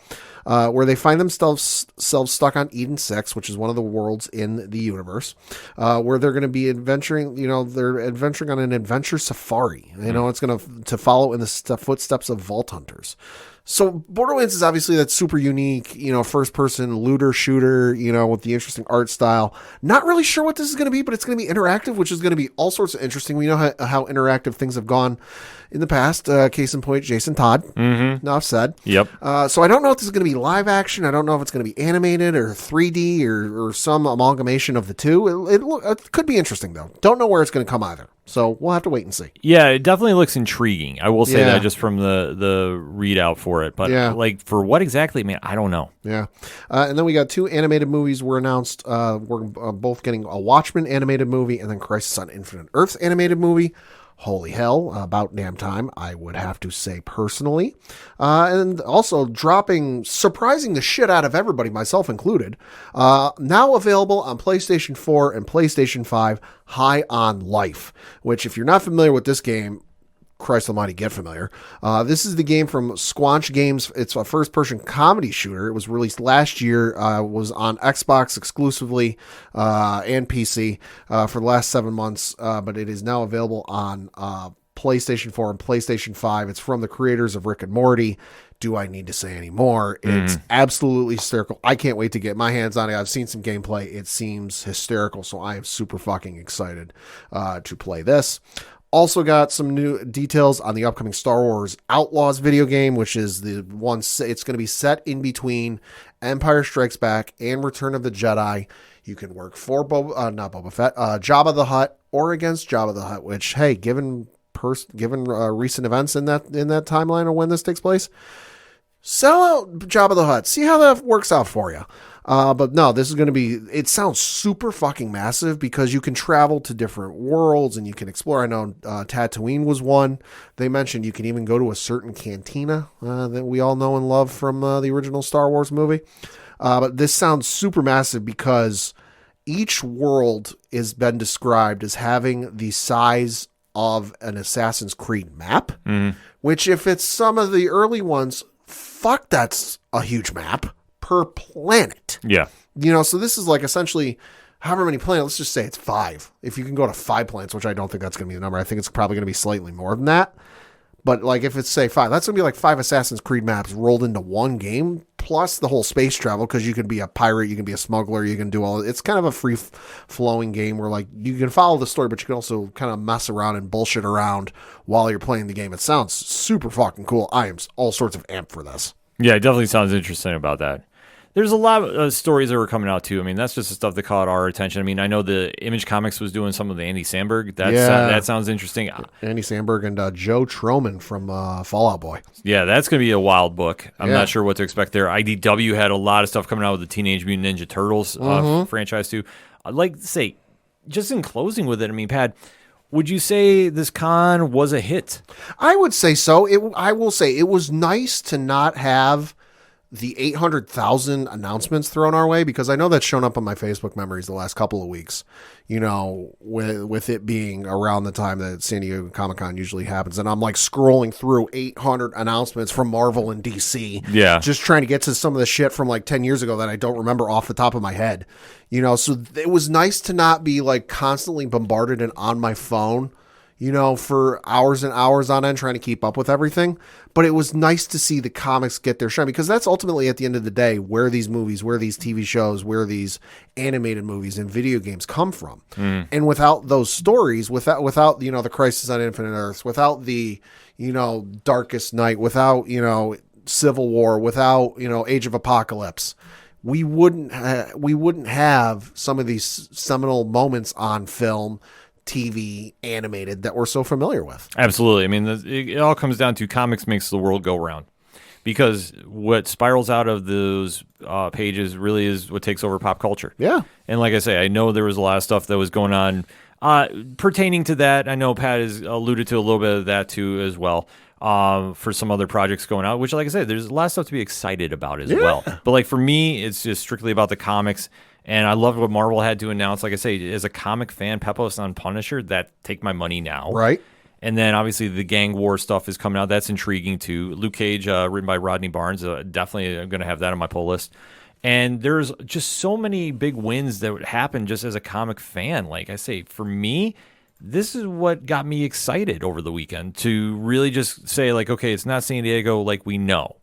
[SPEAKER 3] where they find themselves stuck on Eden 6, which is one of the worlds in the universe, where they're going to be adventuring, they're adventuring on an adventure safari. It's going to follow in the footsteps of Vault Hunters. So Borderlands is obviously that super unique, first-person looter shooter, with the interesting art style. Not really sure what this is going to be, but it's going to be interactive, which is going to be all sorts of interesting. We know how interactive things have gone in the past. Case in point, Jason Todd. Mm-hmm. Enough said.
[SPEAKER 1] Yep.
[SPEAKER 3] So I don't know if this is going to be live action. I don't know if it's going to be animated or 3D or some amalgamation of the two. It could be interesting, though. Don't know where it's going to come either. So we'll have to wait and see.
[SPEAKER 1] Yeah, it definitely looks intriguing. I will say
[SPEAKER 3] Yeah.
[SPEAKER 1] that just from the readout for it. But
[SPEAKER 3] Yeah.
[SPEAKER 1] like for what exactly, man, I don't know.
[SPEAKER 3] Yeah. And then we got 2 animated movies were announced. We're both getting a Watchmen animated movie and then Crisis on Infinite Earths animated movie. Holy hell, about damn time, I would have to say personally. And also surprising the shit out of everybody, myself included, now available on PlayStation 4 and PlayStation 5, High on Life, which if you're not familiar with this game, Christ almighty, get familiar. This is the game from Squanch Games. It's a first-person comedy shooter. It was released last year, was on Xbox exclusively and PC for the last 7 months, but it is now available on PlayStation 4 and PlayStation 5. It's from the creators of Rick and Morty. Do I need to say any more? It's absolutely hysterical. I can't wait to get my hands on it. I've seen some gameplay. It seems hysterical, so I am super fucking excited to play this. Also got some new details on the upcoming Star Wars Outlaws video game, which is the one. It's going to be set in between Empire Strikes Back and Return of the Jedi. You can work for not Boba Fett, Jabba the Hutt, or against Jabba the Hutt. Which, hey, given recent events in that timeline of when this takes place, sell out Jabba the Hutt. See how that works out for you. But no, this is going to be, it sounds super fucking massive because you can travel to different worlds and you can explore. I know Tatooine was one. They mentioned you can even go to a certain cantina that we all know and love from the original Star Wars movie. But this sounds super massive because each world has been described as having the size of an Assassin's Creed map, which if it's some of the early ones, fuck, that's a huge map per planet.
[SPEAKER 1] Yeah.
[SPEAKER 3] So this is like essentially however many planets, let's just say it's 5. If you can go to 5 planets, which I don't think that's going to be the number. I think it's probably going to be slightly more than that. But like if it's say 5, that's going to be like 5 Assassin's Creed maps rolled into one game, plus the whole space travel, because you can be a pirate, you can be a smuggler, you can do all. It's kind of a free flowing game where like you can follow the story, but you can also kind of mess around and bullshit around while you're playing the game. It sounds super fucking cool. I am all sorts of amped for this.
[SPEAKER 1] Yeah, it definitely sounds interesting about that. There's a lot of stories that were coming out, too. I mean, that's just the stuff that caught our attention. I mean, I know the Image Comics was doing some of the Andy Samberg. That sounds interesting.
[SPEAKER 3] Andy Samberg and Joe Troman from Fall Out Boy.
[SPEAKER 1] Yeah, that's going to be a wild book. I'm not sure what to expect there. IDW had a lot of stuff coming out with the Teenage Mutant Ninja Turtles franchise, too. I'd like to say, just in closing with it, I mean, Pat, would you say this con was a hit? I
[SPEAKER 3] would say so. I will say it was nice to not have the 800,000 announcements thrown our way, because I know that's shown up on my Facebook memories the last couple of weeks, with it being around the time that San Diego Comic-Con usually happens. And I'm like scrolling through 800 announcements from Marvel and DC.
[SPEAKER 1] Yeah.
[SPEAKER 3] Just trying to get to some of the shit from like 10 years ago that I don't remember off the top of my head. So it was nice to not be like constantly bombarded and on my phone, for hours and hours on end trying to keep up with everything. But it was nice to see the comics get their shine, because that's ultimately at the end of the day where these movies, where these TV shows, where these animated movies and video games come from. And without those stories, without the Crisis on Infinite Earths, without the, Darkest Night, without, Civil War, without, Age of Apocalypse, we wouldn't have some of these seminal moments on film, TV, animated that we're so familiar with.
[SPEAKER 1] Absolutely. I mean, it all comes down to comics makes the world go round, because what spirals out of those pages really is what takes over pop culture.
[SPEAKER 3] Yeah.
[SPEAKER 1] And like I say, I know there was a lot of stuff that was going on pertaining to that. I know Pat has alluded to a little bit of that too as well, for some other projects going out, which, like I said, there's a lot of stuff to be excited about as well. But like for me, it's just strictly about the comics. And I loved what Marvel had to announce. Like I say, as a comic fan, Pepos on Punisher, that take my money now.
[SPEAKER 3] Right.
[SPEAKER 1] And then obviously the gang war stuff is coming out. That's intriguing too. Luke Cage, written by Rodney Barnes, definitely going to have that on my pull list. And there's just so many big wins that would happen just as a comic fan. Like I say, for me, this is what got me excited over the weekend, to really just say like, okay, it's not San Diego like we know.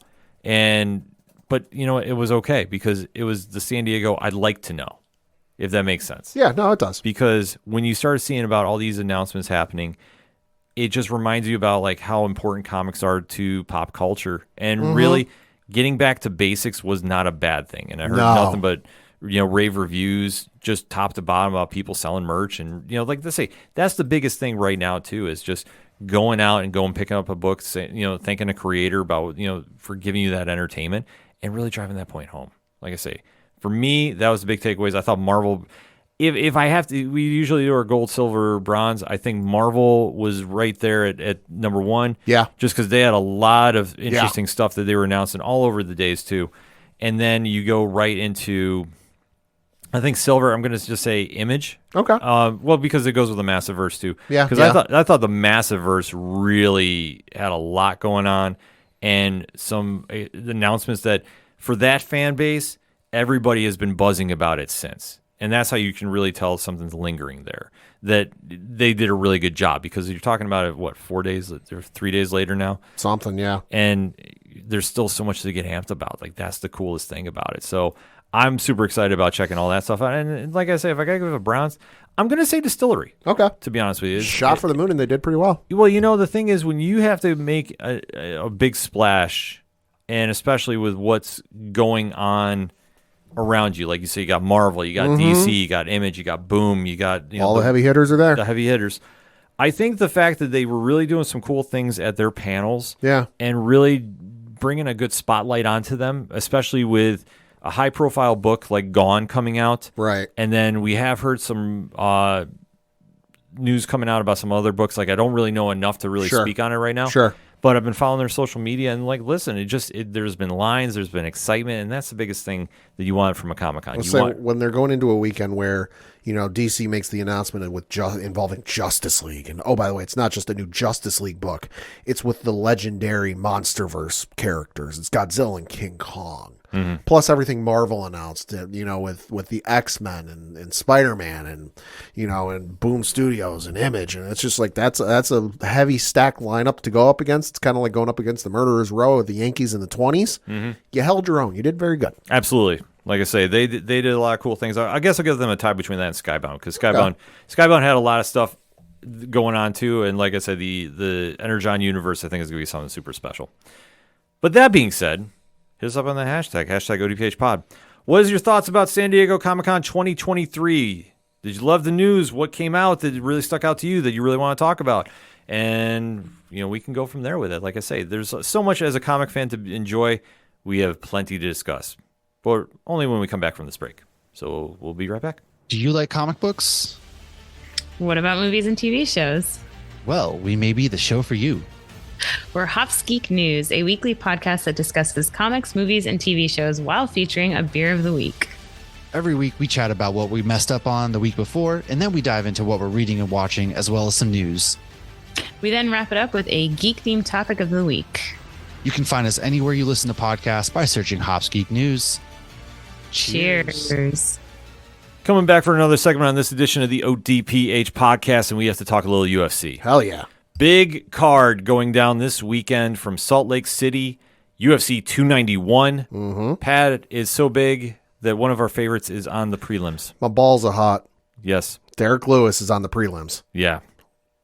[SPEAKER 1] But, it was okay, because it was the San Diego I'd like to know, if that makes sense.
[SPEAKER 3] Yeah, no, it does.
[SPEAKER 1] Because when you start seeing about all these announcements happening, it just reminds you about like how important comics are to pop culture. And really getting back to basics was not a bad thing. And I heard nothing but rave reviews, just top to bottom about people selling merch. And, like they say, that's the biggest thing right now, too, is just going out and picking up a book, thanking a creator about, for giving you that entertainment and really driving that point home. Like I say, for me, that was the big takeaways. I thought Marvel, if I have to, we usually do our gold, silver, bronze. I think Marvel was right there at number one.
[SPEAKER 3] Yeah.
[SPEAKER 1] Just because they had a lot of interesting stuff that they were announcing all over the days, too. And then you go right into, I think silver. I'm going to just say Image.
[SPEAKER 3] Okay.
[SPEAKER 1] Well, because it goes with the Massiverse too.
[SPEAKER 3] Yeah.
[SPEAKER 1] Because I thought the Massiverse really had a lot going on, and some announcements that for that fan base, everybody has been buzzing about it since, and that's how you can really tell something's lingering there. That they did a really good job, because you're talking about it. What, 4 days? Or 3 days later now.
[SPEAKER 3] Something. Yeah.
[SPEAKER 1] And there's still so much to get amped about. Like, that's the coolest thing about it. So I'm super excited about checking all that stuff out. And like I say, if I got to give a Browns, I'm going to say Distillery.
[SPEAKER 3] Okay.
[SPEAKER 1] To be honest with you.
[SPEAKER 3] Shot for the moon, and they did pretty well.
[SPEAKER 1] Well, the thing is, when you have to make a big splash, and especially with what's going on around you, like you say, you got Marvel, you got DC, you got Image, you got Boom, you got
[SPEAKER 3] all the heavy hitters are there.
[SPEAKER 1] The heavy hitters. I think the fact that they were really doing some cool things at their panels, and really bringing a good spotlight onto them, especially with a high-profile book like Gone coming out,
[SPEAKER 3] right? And
[SPEAKER 1] then we have heard some news coming out about some other books. Like, I don't really know enough to really speak on it right now.
[SPEAKER 3] Sure.
[SPEAKER 1] But I've been following their social media, and like, listen, there's been lines, there's been excitement, and that's the biggest thing that you want from a Comic-Con.
[SPEAKER 3] When they're going into a weekend where, DC makes the announcement involving Justice League, and oh, by the way, it's not just a new Justice League book, it's with the legendary MonsterVerse characters. It's Godzilla and King Kong. Mm-hmm. Plus everything Marvel announced, with the X-Men and Spider-Man and Boom Studios and Image, and it's just like that's a heavy stack lineup to go up against. It's kind of like going up against the Murderers Row of the Yankees in the 20s. Mm-hmm. You held your own. You did very good. Absolutely.
[SPEAKER 1] Like I say, they did a lot of cool things. I guess I'll give them a tie between that and Skybound, because Skybound had a lot of stuff going on too, and like I said, the Energon universe I think is going to be something super special. But that being said, hit us up on the hashtag ODPH pod. What is your thoughts about San Diego Comic-Con 2023? Did you love the news? What came out that really stuck out to you that you really want to talk about? And, we can go from there with it. Like I say, there's so much as a comic fan to enjoy. We have plenty to discuss, but only when we come back from this break. So we'll be right back.
[SPEAKER 4] Do you like comic books?
[SPEAKER 5] What about movies and TV shows?
[SPEAKER 4] Well, we may be the show for you.
[SPEAKER 5] We're Hops Geek News, a weekly podcast that discusses comics, movies, and TV shows while featuring a beer of the week.
[SPEAKER 4] Every week we chat about what we messed up on the week before, and then we dive into what we're reading and watching, as well as some news.
[SPEAKER 5] We then wrap it up with a geek-themed topic of the week.
[SPEAKER 4] You can find us anywhere you listen to podcasts by searching Hops Geek News.
[SPEAKER 5] Cheers.
[SPEAKER 1] Coming back for another segment on this edition of the ODPH podcast, and we have to talk a little UFC.
[SPEAKER 3] Hell yeah.
[SPEAKER 1] Big card going down this weekend from Salt Lake City, UFC 291.
[SPEAKER 3] Mm-hmm.
[SPEAKER 1] Pat is so big that one of our favorites is on the prelims.
[SPEAKER 3] My balls are hot.
[SPEAKER 1] Yes.
[SPEAKER 3] Derek Lewis is on the prelims.
[SPEAKER 1] Yeah.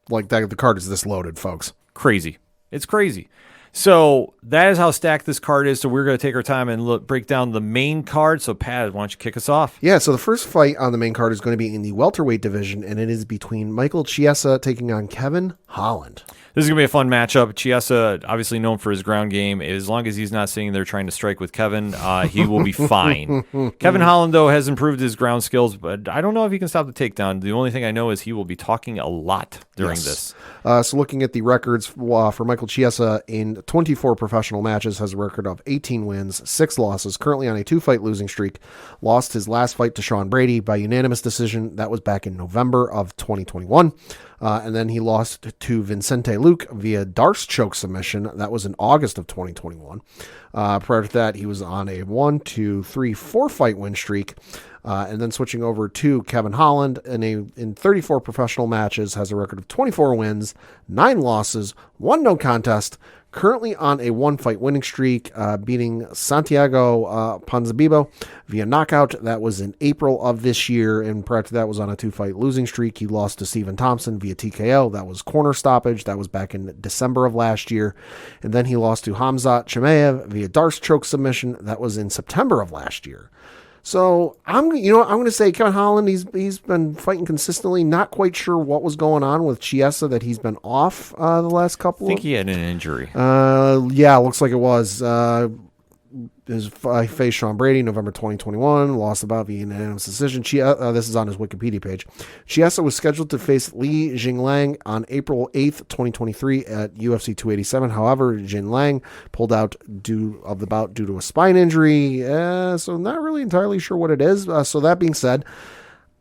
[SPEAKER 3] Like that, the card is this loaded, folks.
[SPEAKER 1] Crazy. It's crazy. So that is how stacked this card is. So we're going to take our time and break down the main card. So Pat, why don't you kick us off?
[SPEAKER 3] Yeah, so the first fight on the main card is going to be in the welterweight division, and it is between Michael Chiesa taking on Kevin Holland.
[SPEAKER 1] This is going to be a fun matchup. Chiesa, obviously known for his ground game. As long as he's not sitting there trying to strike with Kevin, he will be fine. Kevin Holland, though, has improved his ground skills, but I don't know if he can stop the takedown. The only thing I know is he will be talking a lot during this.
[SPEAKER 3] So looking at the records for Michael Chiesa in 24 professional matches, has a record of 18 wins, 6 losses, currently on a 2-fight losing streak. Lost his last fight to Sean Brady by unanimous decision. That was back in November of 2021. And then he lost to Vincente Luque via Darce choke submission. That was in August of 2021. Prior to that, he was on a 4-fight win streak. And then switching over to Kevin Holland in 34 professional matches, has a record of 24 wins, 9 losses, 1 no contest. Currently on a 1-fight winning streak, beating Santiago Ponzinibbio via knockout. That was in April of this year, and prior to that was on a 2-fight losing streak. He lost to Stephen Thompson via TKO. That was corner stoppage. That was back in December of last year. And then he lost to Hamzat Chimaev via Darce choke submission. That was in September of last year. So I'm going to say Kevin Holland. He's been fighting consistently. Not quite sure what was going on with Chiesa that he's been off the last couple.
[SPEAKER 1] I think he had an injury.
[SPEAKER 3] Yeah, looks like it was. His faced Sean Brady November 2021, lost about via unanimous decision. This is on his Wikipedia page. Chiesa was scheduled to face Li Jingliang on April 8th, 2023 at UFC 287. However, Jingliang pulled out of the bout due to a spine injury, so not really entirely sure what it is. So that being said,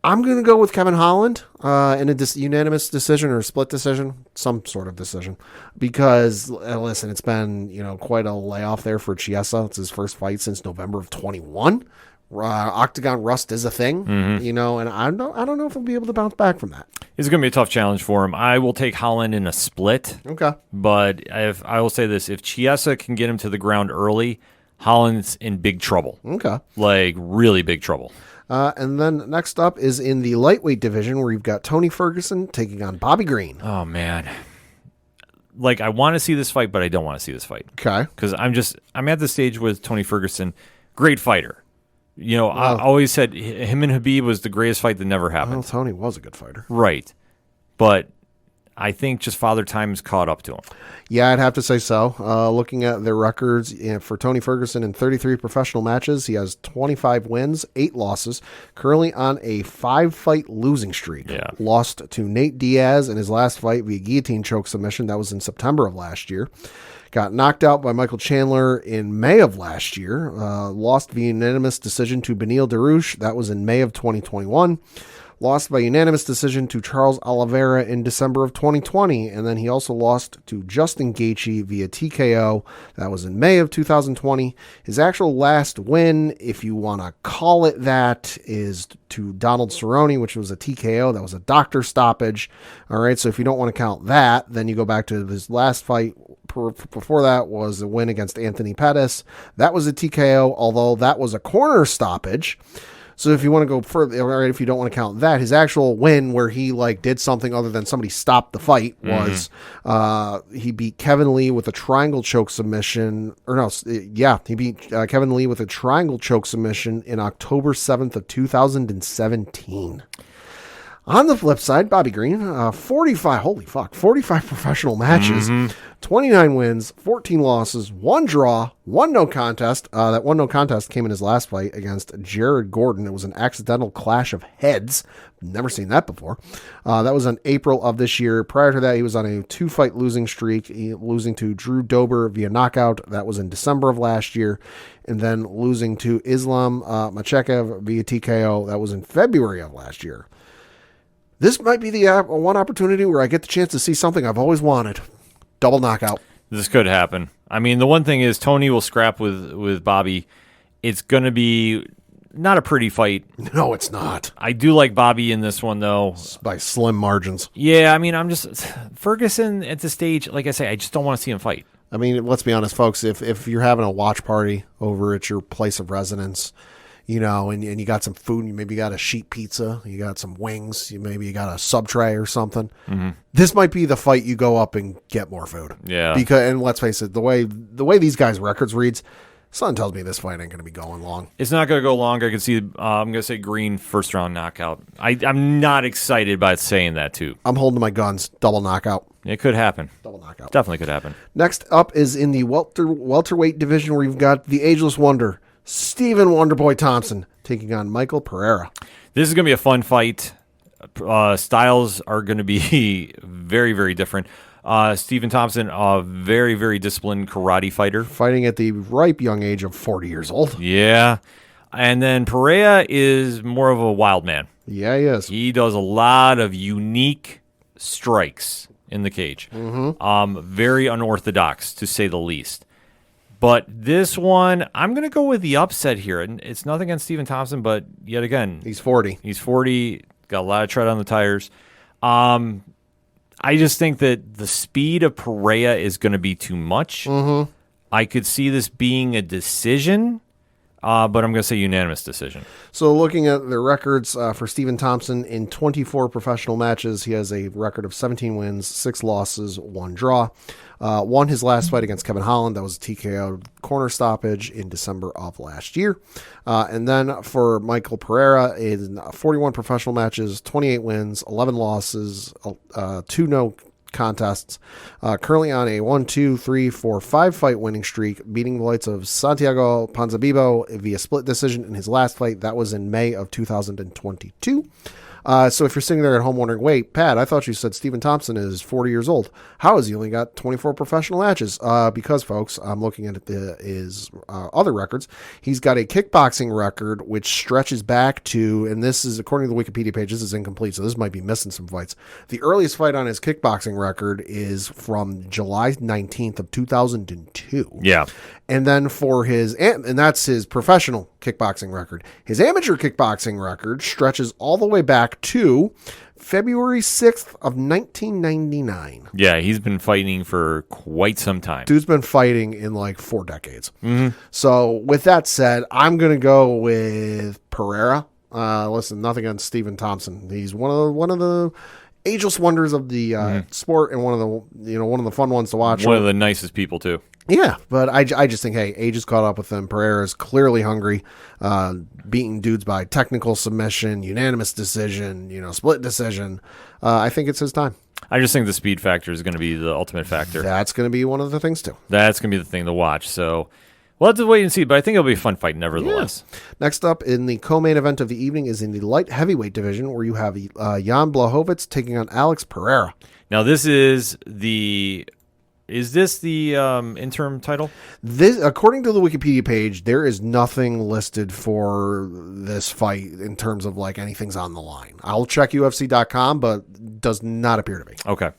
[SPEAKER 3] I'm going to go with Kevin Holland in a unanimous decision or a split decision, some sort of decision, because listen, it's been quite a layoff there for Chiesa. It's his first fight since November of 21. Octagon rust is a thing, and I don't know if he'll be able to bounce back from that.
[SPEAKER 1] It's going to be a tough challenge for him. I will take Holland in a split.
[SPEAKER 3] Okay,
[SPEAKER 1] but I will say this: if Chiesa can get him to the ground early, Holland's in big trouble.
[SPEAKER 3] Okay,
[SPEAKER 1] like really big trouble.
[SPEAKER 3] And then next up is in the lightweight division where you've got Tony Ferguson taking on Bobby Green.
[SPEAKER 1] Oh, man. Like, I want to see this fight, but I don't want to see this fight.
[SPEAKER 3] Okay.
[SPEAKER 1] Because I'm at the stage with Tony Ferguson, great fighter. I always said him and Khabib was the greatest fight that never happened.
[SPEAKER 3] Well, Tony was a good fighter.
[SPEAKER 1] Right. But I think just Father Time's caught up to him.
[SPEAKER 3] Yeah, I'd have to say so. Looking at their records for Tony Ferguson in 33 professional matches, he has 25 wins, 8 losses, currently on a 5-fight losing streak.
[SPEAKER 1] Yeah.
[SPEAKER 3] Lost to Nate Diaz in his last fight via guillotine choke submission. That was in September of last year. Got knocked out by Michael Chandler in May of last year. Lost via unanimous decision to Beneil Dariush. That was in May of 2021. Lost by unanimous decision to Charles Oliveira in December of 2020, and then he also lost to Justin Gaethje via TKO. That was in May of 2020. His actual last win, if you want to call it that, is to Donald Cerrone, which was a TKO. That was a doctor stoppage. All right, so if you don't want to count that, then you go back to his last fight. Before that was a win against Anthony Pettis. That was a TKO, although that was a corner stoppage. So if you want to go further, or if you don't want to count that, his actual win where he did something other than somebody stopped the fight was he beat Kevin Lee with a triangle choke submission. He beat Kevin Lee with a triangle choke submission in October 7th of 2017. On the flip side, Bobby Green, 45 professional matches, 29 wins, 14 losses, 1 draw, 1 no contest. That 1 no contest came in his last fight against Jared Gordon. It was an accidental clash of heads. Never seen that before. That was in April of this year. Prior to that, he was on a 2-fight losing streak, losing to Drew Dober via knockout. That was in December of last year. And then losing to Islam Makhachev via TKO. That was in February of last year. This might be the one opportunity where I get the chance to see something I've always wanted. Double knockout.
[SPEAKER 1] This could happen. I mean, the one thing is Tony will scrap with Bobby. It's going to be not a pretty fight.
[SPEAKER 3] No, it's not.
[SPEAKER 1] I do like Bobby in this one, though.
[SPEAKER 3] By slim margins.
[SPEAKER 1] Yeah, I mean, Ferguson at this stage, like I say, I just don't want to see him fight.
[SPEAKER 3] I mean, let's be honest, folks. If you're having a watch party over at your place of residence, and you got some food, you maybe got a sheet pizza, you got some wings, you got a sub tray or something. This might be the fight you go up and get more food.
[SPEAKER 1] Yeah.
[SPEAKER 3] And let's face it, the way these guys' records reads, something tells me this fight ain't going to be going long.
[SPEAKER 1] It's not going to go long. I can see, I'm going to say Green first round knockout. I'm not excited by saying that too.
[SPEAKER 3] I'm holding my guns. Double knockout.
[SPEAKER 1] It could happen.
[SPEAKER 3] Double knockout.
[SPEAKER 1] Definitely could happen.
[SPEAKER 3] Next up is in the welterweight division where you've got the ageless wonder, Stephen Wonderboy Thompson, taking on Michael Pereira.
[SPEAKER 1] This is going to be a fun fight. Styles are going to be very, very different. Stephen Thompson, a very, very disciplined karate fighter.
[SPEAKER 3] Fighting at the ripe young age of 40 years old.
[SPEAKER 1] Yeah. And then Pereira is more of a wild man.
[SPEAKER 3] Yeah, he is.
[SPEAKER 1] He does a lot of unique strikes in the cage. Very unorthodox, to say the least. But this one, I'm going to go with the upset here. And it's nothing against Stephen Thompson, but yet again,
[SPEAKER 3] he's 40.
[SPEAKER 1] He's 40, got a lot of tread on the tires. I just think that the speed of Pereira is going to be too much. I could see this being a decision. but I'm going to say unanimous decision.
[SPEAKER 3] So looking at the records for Stephen Thompson in 24 professional matches, he has a record of 17 wins, 6 losses, 1 draw. Won his last fight against Kevin Holland. That was a TKO corner stoppage in December of last year. And then for Michael Pereira, in 41 professional matches, 28 wins, 11 losses, 2 no contests, currently on a 5 fight winning streak, beating the likes of Santiago Ponzinibbio via split decision in his last fight. That was in May of 2022. So if you're sitting there at home wondering, wait, Pat, I thought you said Stephen Thompson is 40 years old. How has he only got 24 professional matches? Because, folks, I'm looking at his other records. He's got a kickboxing record, which stretches back to, and this is, according to the Wikipedia page, this is incomplete, so this might be missing some fights. The earliest fight on his kickboxing record is from July 19th of 2002.
[SPEAKER 1] Yeah.
[SPEAKER 3] And then for and that's his professional kickboxing record. His amateur kickboxing record stretches all the way back to February 6th of 1999.
[SPEAKER 1] Yeah, he's been fighting for quite some time.
[SPEAKER 3] Dude's been fighting in like 4 decades.
[SPEAKER 1] Mm-hmm.
[SPEAKER 3] So with that said, I'm going to go with Pereira. Listen, nothing against Stephen Thompson. He's one of the ageless wonders of the sport, and one of the fun ones to watch.
[SPEAKER 1] One of the nicest people too.
[SPEAKER 3] Yeah, but I just think, hey, age has caught up with him. Pereira's clearly hungry, beating dudes by technical submission, unanimous decision, split decision. I think it's his time.
[SPEAKER 1] I just think the speed factor is going to be the ultimate factor.
[SPEAKER 3] That's going to be one of the things, too.
[SPEAKER 1] That's going to be the thing to watch. So we'll have to wait and see, but I think it'll be a fun fight nevertheless.
[SPEAKER 3] Yeah. Next up in the co-main event of the evening is in the light heavyweight division, where you have Jan Blachowicz taking on Alex Pereira.
[SPEAKER 1] Now, this is the... Is this the interim title?
[SPEAKER 3] This, according to the Wikipedia page, there is nothing listed for this fight in terms of like anything's on the line. I'll check UFC.com, but does not appear to be.
[SPEAKER 1] Okay.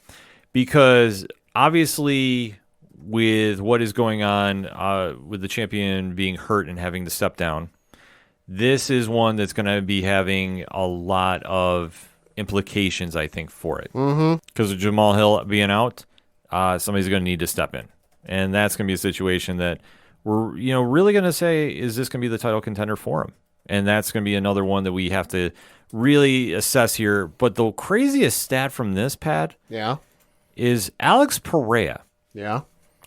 [SPEAKER 1] Because obviously with what is going on with the champion being hurt and having to step down, this is one that's going to be having a lot of implications, I think, for it. Because of Jamal Hill being out, somebody's going to need to step in. And that's going to be a situation that we're really going to say, is this going to be the title contender for him? And that's going to be another one that we have to really assess here. But the craziest stat from this, Pat, is Alex Pereira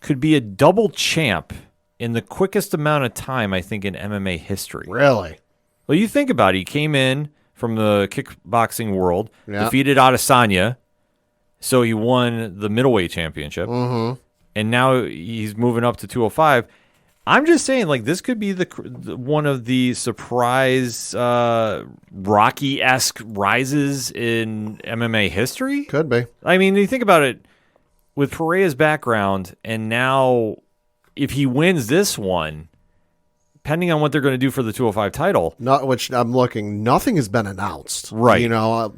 [SPEAKER 1] could be a double champ in the quickest amount of time, I think, in MMA history.
[SPEAKER 3] Really?
[SPEAKER 1] Well, you think about it. He came in from the kickboxing world, defeated Adesanya, so he won the middleweight championship, and now he's moving up to 205. I'm just saying, like, this could be the one of the surprise Rocky-esque rises in MMA history.
[SPEAKER 3] Could be.
[SPEAKER 1] I mean, you think about it, with Pereira's background, and now if he wins this one, depending on what they're going to do for the 205 title.
[SPEAKER 3] Which I'm looking, nothing has been announced.
[SPEAKER 1] Right.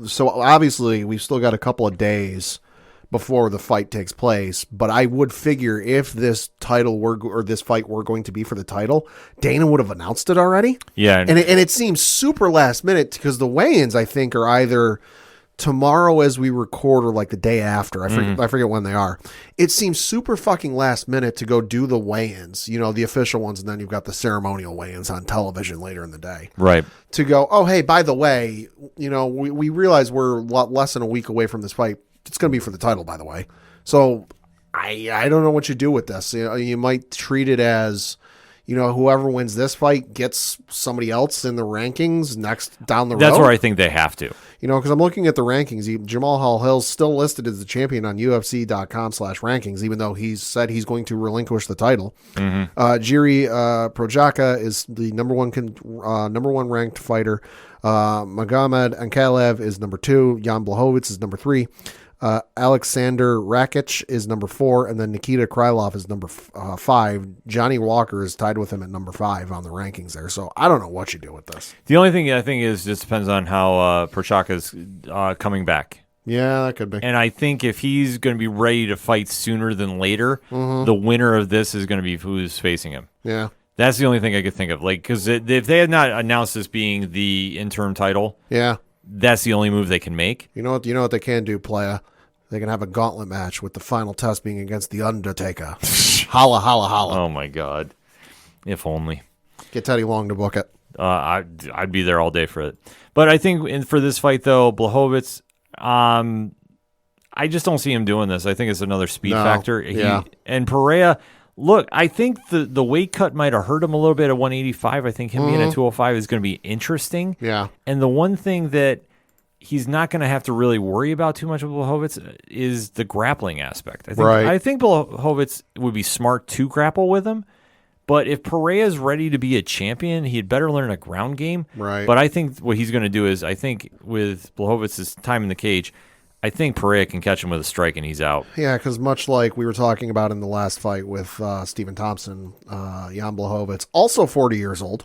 [SPEAKER 3] So obviously we've still got a couple of days before the fight takes place, but I would figure if this this fight were going to be for the title, Dana would have announced it already.
[SPEAKER 1] Yeah.
[SPEAKER 3] And it seems super last minute because the weigh-ins, I think, are either tomorrow as we record or like the day after. I forget when they are. It seems super fucking last minute to go do the weigh-ins, the official ones, and then you've got the ceremonial weigh-ins on television later in the day.
[SPEAKER 1] Right.
[SPEAKER 3] To go, oh, hey, by the way, we realize we're a lot less than a week away from this fight. It's going to be for the title, by the way. So I don't know what you do with this. You might treat it as, whoever wins this fight gets somebody else in the rankings next down the road.
[SPEAKER 1] That's where I think they have to.
[SPEAKER 3] Because I'm looking at the rankings. Jamal Hill's still listed as the champion on UFC.com/rankings, even though he's said he's going to relinquish the title. Jiri Prochazka is the number one ranked fighter. Magomed Ankalaev is number 2. Jan Blachowicz is number 3. Alexander Rakic is number 4, and then Nikita Krylov is number 5. Johnny Walker is tied with him at number 5 on the rankings there. So I don't know what you do with this.
[SPEAKER 1] The only thing I think is just depends on how Prochazka is coming back.
[SPEAKER 3] Yeah, that could be.
[SPEAKER 1] And I think if he's going to be ready to fight sooner than later, the winner of this is going to be who's facing him.
[SPEAKER 3] Yeah.
[SPEAKER 1] That's the only thing I could think of. Like, because if they had not announced this being the interim title, that's the only move they can make.
[SPEAKER 3] You know what they can do, playa? They can have a gauntlet match with the final test being against The Undertaker. Holla, holla, holla.
[SPEAKER 1] Oh, my God. If only.
[SPEAKER 3] Get Teddy Long to book it.
[SPEAKER 1] I'd be there all day for it. But I think for this fight, though, Blachowicz, I just don't see him doing this. I think it's another speed factor. And Pereira, look, I think the weight cut might have hurt him a little bit at 185. I think him being at 205 is going to be interesting.
[SPEAKER 3] Yeah.
[SPEAKER 1] And the one thing that he's not going to have to really worry about too much with Blachowicz is the grappling aspect. I think Blachowicz would be smart to grapple with him. But if Pereira's ready to be a champion, he'd better learn a ground game.
[SPEAKER 3] Right.
[SPEAKER 1] But I think what he's going to do is, I think with Blachowicz's time in the cage, I think Pereira can catch him with a strike and he's out.
[SPEAKER 3] Yeah, because much like we were talking about in the last fight with Stephen Thompson, Jan Blachowicz, also 40 years old.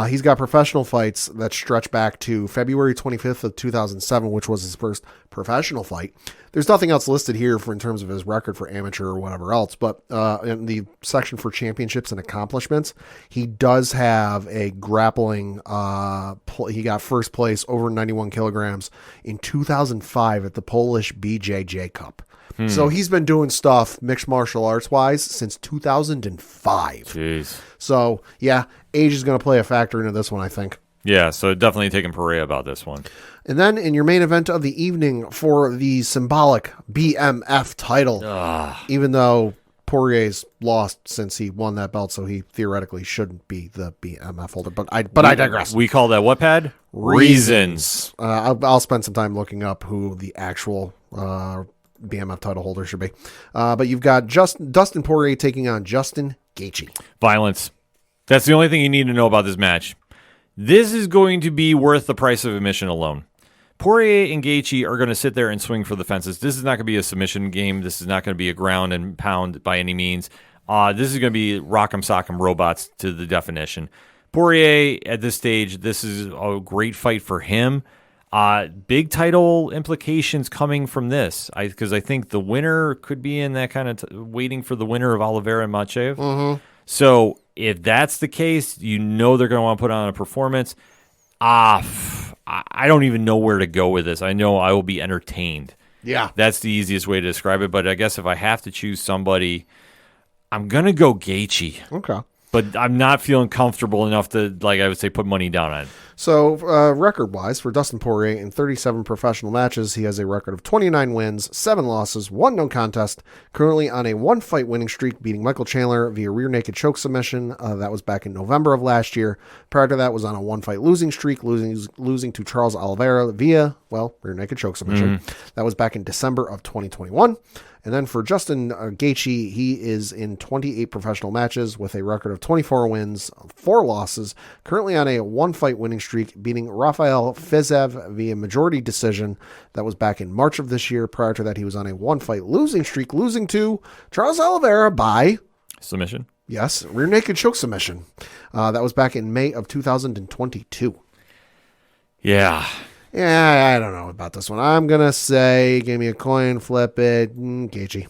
[SPEAKER 3] He's got professional fights that stretch back to February 25th of 2007, which was his first professional fight. There's nothing else listed here in terms of his record for amateur or whatever else, but in the section for championships and accomplishments, he does have a grappling. He got first place over 91 kilograms in 2005 at the Polish BJJ Cup. So he's been doing stuff mixed martial arts wise since 2005.
[SPEAKER 1] Jeez.
[SPEAKER 3] So yeah, age is going to play a factor into this one, I think.
[SPEAKER 1] Yeah, so definitely taking Pereira about this one.
[SPEAKER 3] And then in your main event of the evening for the symbolic BMF title, even though Poirier's lost since he won that belt, so he theoretically shouldn't be the BMF holder. But I digress.
[SPEAKER 1] We call that what, Pad? Reasons.
[SPEAKER 3] I'll spend some time looking up who the actual BMF title holder should be. But you've got Dustin Poirier taking on Justin Gaethje.
[SPEAKER 1] Violence. That's the only thing you need to know about this match. This is going to be worth the price of admission alone. Poirier and Gaethje are going to sit there and swing for the fences. This is not going to be a submission game. This is not going to be a ground and pound by any means. This is going to be rock'em sock'em robots to the definition. Poirier, at this stage, this is a great fight for him. Big title implications coming from this, because I think the winner could be in that kind of waiting for the winner of Oliveira and Machev.
[SPEAKER 3] Mm-hmm.
[SPEAKER 1] So if that's the case, they're going to want to put on a performance. I don't even know where to go with this. I know I will be entertained.
[SPEAKER 3] Yeah.
[SPEAKER 1] That's the easiest way to describe it. But I guess if I have to choose somebody, I'm going to go Gaethje.
[SPEAKER 3] Okay.
[SPEAKER 1] But I'm not feeling comfortable enough to, I would say, put money down on it.
[SPEAKER 3] So, record-wise, for Dustin Poirier, in 37 professional matches, he has a record of 29 wins, 7 losses, 1 no contest, currently on a 1-fight winning streak, beating Michael Chandler via rear naked choke submission. That was back in November of last year. Prior to that, was on a 1-fight losing streak, losing to Charles Oliveira via, rear naked choke submission. That was back in December of 2021. And then for Justin Gaethje, he is in 28 professional matches with a record of 24 wins, 4 losses, currently on a 1-fight winning streak, beating Rafael Fiziev via majority decision. That was back in March of this year. Prior to that, he was on a 1-fight losing streak, losing to Charles Oliveira by
[SPEAKER 1] submission.
[SPEAKER 3] Yes, rear naked choke submission. That was back in May of 2022.
[SPEAKER 1] Yeah.
[SPEAKER 3] Yeah, I don't know about this one. I'm going to say, give me a coin, flip it, Gaethje.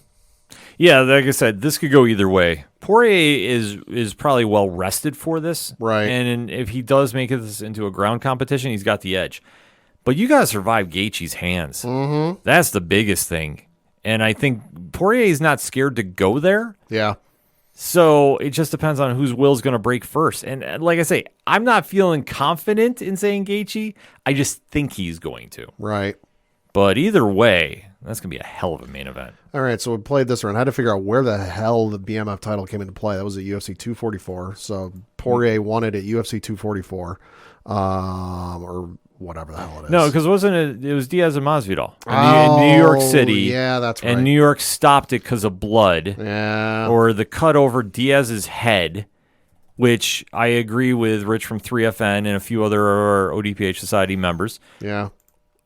[SPEAKER 1] Yeah, like I said, this could go either way. Poirier is probably well rested for this.
[SPEAKER 3] Right.
[SPEAKER 1] And if he does make this into a ground competition, he's got the edge. But you got to survive Gaethje's hands.
[SPEAKER 3] Mm-hmm.
[SPEAKER 1] That's the biggest thing. And I think Poirier is not scared to go there.
[SPEAKER 3] Yeah.
[SPEAKER 1] So it just depends on whose will is going to break first. And like I say, I'm not feeling confident in saying Gaethje. I just think he's going to.
[SPEAKER 3] Right.
[SPEAKER 1] But either way, that's going to be a hell of a main event.
[SPEAKER 3] All right, so we played this around. I had to figure out where the hell the BMF title came into play. That was at UFC 244. So Poirier won it at UFC 244, or whatever the hell it is.
[SPEAKER 1] No, because it was Diaz and Masvidal in New York City.
[SPEAKER 3] Yeah, that's right.
[SPEAKER 1] And New York stopped it because of blood.
[SPEAKER 3] Yeah.
[SPEAKER 1] Or the cut over Diaz's head, which I agree with Rich from 3FN and a few other ODPH Society members.
[SPEAKER 3] Yeah.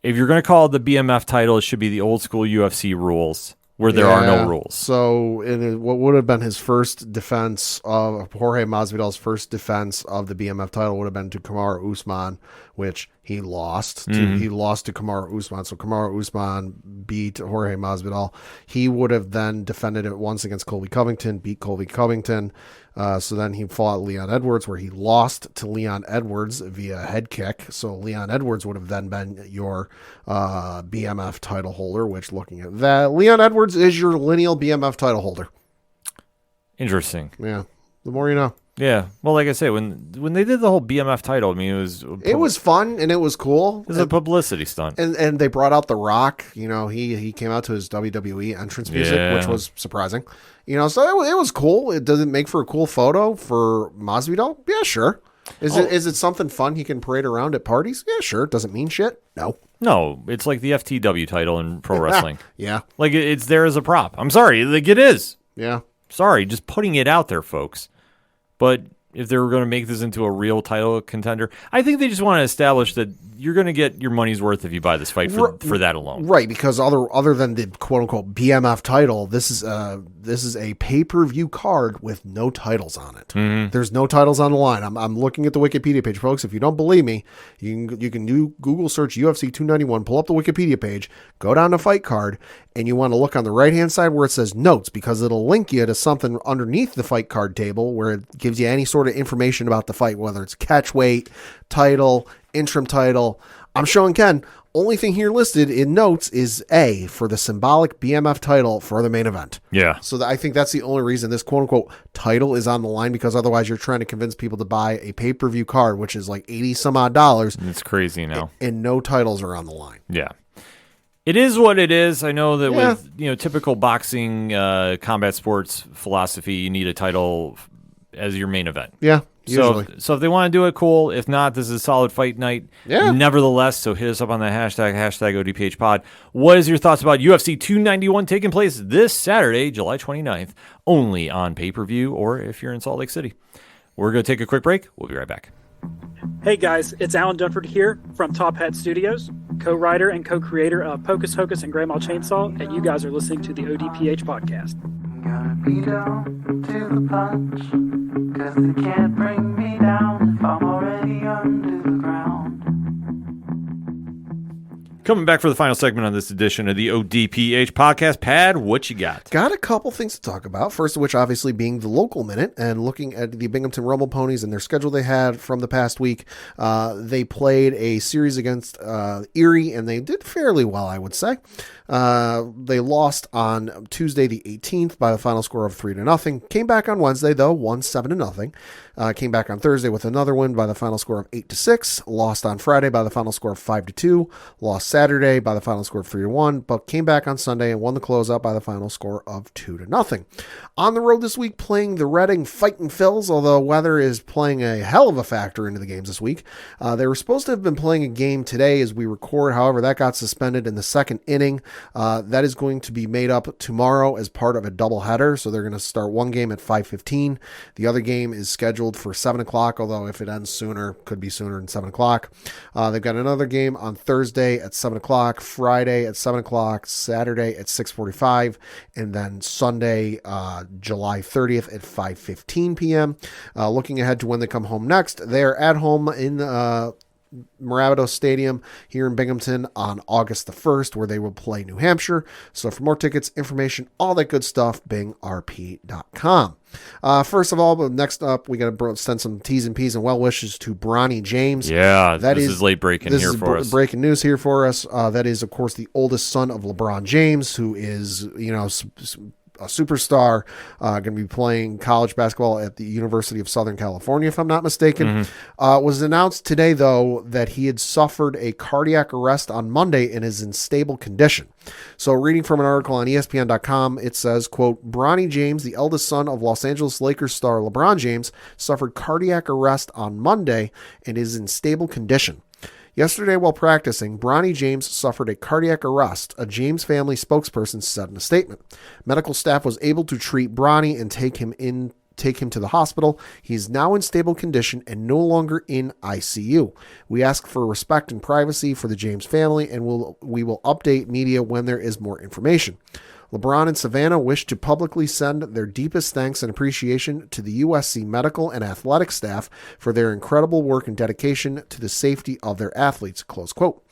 [SPEAKER 1] If you're going to call it the BMF title, it should be the old school UFC rules where there are no rules.
[SPEAKER 3] So what would have been his first defense of Jorge Masvidal's first defense of the BMF title would have been to Kamaru Usman, which he lost. He lost to Kamaru Usman. So Kamaru Usman beat Jorge Masvidal. He would have then defended it once against Colby Covington, beat Colby Covington. So then he fought Leon Edwards, where he lost to Leon Edwards via head kick. So Leon Edwards would have then been your BMF title holder, which looking at that, Leon Edwards is your lineal BMF title holder.
[SPEAKER 1] Interesting.
[SPEAKER 3] Yeah. The more you know.
[SPEAKER 1] Yeah. Well, like I say, when they did the whole BMF title, I mean,
[SPEAKER 3] It was fun and it was cool.
[SPEAKER 1] It was a publicity stunt.
[SPEAKER 3] And they brought out The Rock. You know, he came out to his WWE entrance music, which was surprising. You know, so it was cool. It doesn't make for a cool photo for Masvidal. Yeah, sure. Is it something fun he can parade around at parties? Yeah, sure. Doesn't mean shit. No.
[SPEAKER 1] No, it's like the FTW title in pro wrestling.
[SPEAKER 3] Yeah.
[SPEAKER 1] Like it's there as a prop. I'm sorry, like it is.
[SPEAKER 3] Yeah.
[SPEAKER 1] Sorry, just putting it out there, folks. But if they were going to make this into a real title contender, I think they just want to establish that you're going to get your money's worth if you buy this fight for that alone.
[SPEAKER 3] Right, because other than the quote unquote BMF title, this is a pay-per-view card with no titles on it.
[SPEAKER 1] Mm-hmm.
[SPEAKER 3] There's no titles on the line. I'm looking at the Wikipedia page, folks. If you don't believe me, you can do Google search UFC 291, pull up the Wikipedia page, go down to fight card, and you want to look on the right-hand side where it says notes, because it'll link you to something underneath the fight card table where it gives you any sort of information about the fight, whether it's catch weight, title, interim title. I'm showing Ken, only thing here listed in notes is A for the symbolic BMF title for the main event.
[SPEAKER 1] Yeah.
[SPEAKER 3] So I think that's the only reason this quote unquote title is on the line, because otherwise you're trying to convince people to buy a pay-per-view card, which is like 80 some odd dollars.
[SPEAKER 1] It's crazy now.
[SPEAKER 3] And no titles are on the line.
[SPEAKER 1] Yeah. It is what it is. I know that with typical boxing, combat sports philosophy, you need a title as your main event.
[SPEAKER 3] Yeah. Usually.
[SPEAKER 1] So if they want to do it, cool. If not, this is a solid fight night.
[SPEAKER 3] Yeah.
[SPEAKER 1] Nevertheless, so hit us up on the hashtag ODPH pod. What is your thoughts about UFC 291 taking place this Saturday, July 29th, only on pay-per-view, or if you're in Salt Lake City? We're going to take a quick break. We'll be right back.
[SPEAKER 6] Hey guys, it's Alan Dunford here from Top Hat Studios, co-writer and co-creator of Pocus Hocus and Grandma Chainsaw, and you guys are listening to the ODPH podcast.
[SPEAKER 2] Gotta be down to the punch, 'cause they can't bring me down if I'm already under the ground.
[SPEAKER 1] Coming back for the final segment on this edition of the ODPH podcast. Pad, what you got?
[SPEAKER 3] Got a couple things to talk about. First of which, obviously, being the local minute and looking at the Binghamton Rumble Ponies and their schedule they had from the past week. They played a series against Erie, and they did fairly well, I would say. They lost on Tuesday the 18th by the final score of 3-0. Came back on Wednesday, though, won 7-0. Came back on Thursday with another win by the final score of 8-6. Lost on Friday by the final score of 5-2. Lost Saturday by the final score of 3-1, but came back on Sunday and won the closeout by the final score of 2-0. On the road this week, playing the Reading Fightin' Phils, although weather is playing a hell of a factor into the games this week. They were supposed to have been playing a game today as we record. However, that got suspended in the second inning. That is going to be made up tomorrow as part of a doubleheader. So they're going to start one game at 5:15. The other game is scheduled for 7 o'clock, although if it ends sooner, could be sooner than 7 o'clock. They've got another game on Thursday at 7 o'clock, Friday at 7 o'clock, Saturday at 6:45, and then Sunday, July 30th at 5:15 p.m. Looking ahead to when they come home next, they're at home in Maravido Stadium here in Binghamton on August the 1st, where they will play New Hampshire. So for more tickets, information, all that good stuff, bingrp.com. First of all, next up, we got to send some T's and P's and well wishes to Bronny James.
[SPEAKER 1] Yeah, this is late breaking here for us.
[SPEAKER 3] Breaking news here for us. That is, of course, the oldest son of LeBron James, who is, a superstar, going to be playing college basketball at the University of Southern California, if I'm not mistaken. Was announced today, though, that he had suffered a cardiac arrest on Monday and is in stable condition. So reading from an article on ESPN.com, it says, quote, Bronny James, the eldest son of Los Angeles Lakers star LeBron James, suffered cardiac arrest on Monday and is in stable condition. Yesterday, while practicing, Bronny James suffered a cardiac arrest, a James family spokesperson said in a statement. Medical staff was able to treat Bronny and take him to the hospital. He is now in stable condition and no longer in ICU. We ask for respect and privacy for the James family, and we will update media when there is more information. LeBron and Savannah wish to publicly send their deepest thanks and appreciation to the USC medical and athletic staff for their incredible work and dedication to the safety of their athletes, close quote.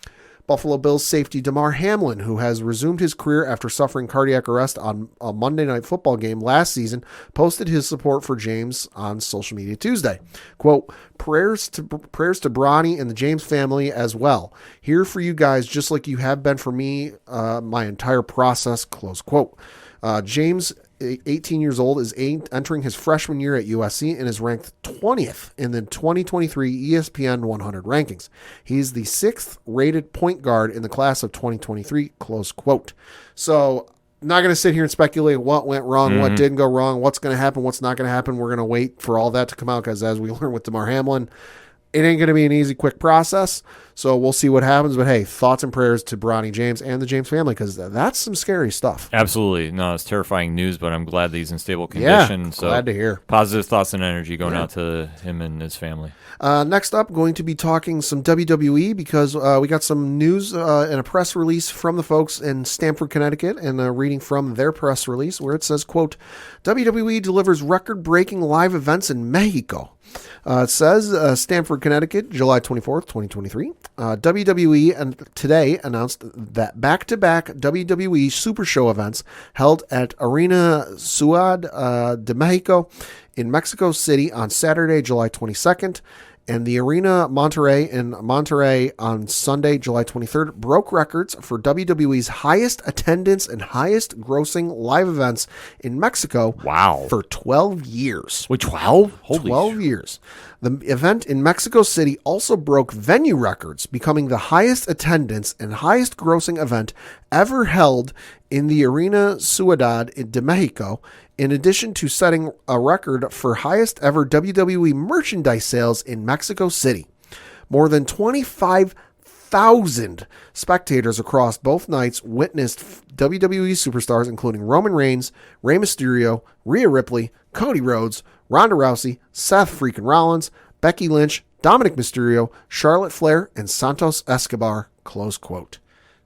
[SPEAKER 3] Buffalo Bills safety Damar Hamlin, who has resumed his career after suffering cardiac arrest on a Monday Night Football game last season, posted his support for James on social media Tuesday. Quote, prayers to Bronny and the James family as well. Here for you guys, just like you have been for me my entire process, close quote. James 18 years old, is entering his freshman year at USC and is ranked 20th in the 2023 ESPN 100 rankings. He's the 6th rated point guard in the class of 2023, close quote. So, not going to sit here and speculate what went wrong, what didn't go wrong, what's going to happen, what's not going to happen. We're going to wait for all that to come out because as we learned with DeMar Hamlin, it ain't going to be an easy, quick process. So we'll see what happens. But hey, thoughts and prayers to Bronny James and the James family because that's some scary stuff.
[SPEAKER 1] Absolutely. No, it's terrifying news, but I'm glad that he's in stable condition.
[SPEAKER 3] Yeah,
[SPEAKER 1] so
[SPEAKER 3] glad to hear.
[SPEAKER 1] Positive thoughts and energy going out to him and his family.
[SPEAKER 3] Next up, going to be talking some WWE because we got some news and a press release from the folks in Stamford, Connecticut, and reading from their press release where it says, quote, WWE delivers record-breaking live events in Mexico. It says Stamford, Connecticut, July 24th, 2023. WWE today announced that back-to-back WWE Super Show events held at Arena Ciudad de Mexico in Mexico City on Saturday, July 22nd, and the Arena Monterrey in Monterrey on Sunday, July 23rd, broke records for WWE's highest attendance and highest grossing live events in Mexico.
[SPEAKER 1] Wow.
[SPEAKER 3] For 12 years.
[SPEAKER 1] Wait, 12? Holy
[SPEAKER 3] 12 years. The event in Mexico City also broke venue records, becoming the highest attendance and highest grossing event ever held in the Arena Ciudad de Mexico, in addition to setting a record for highest ever WWE merchandise sales in Mexico City. More than 25,000 spectators across both nights witnessed WWE superstars including Roman Reigns, Rey Mysterio, Rhea Ripley, Cody Rhodes, Ronda Rousey, Seth freaking Rollins, Becky Lynch, Dominic Mysterio, Charlotte Flair, and Santos Escobar, close quote.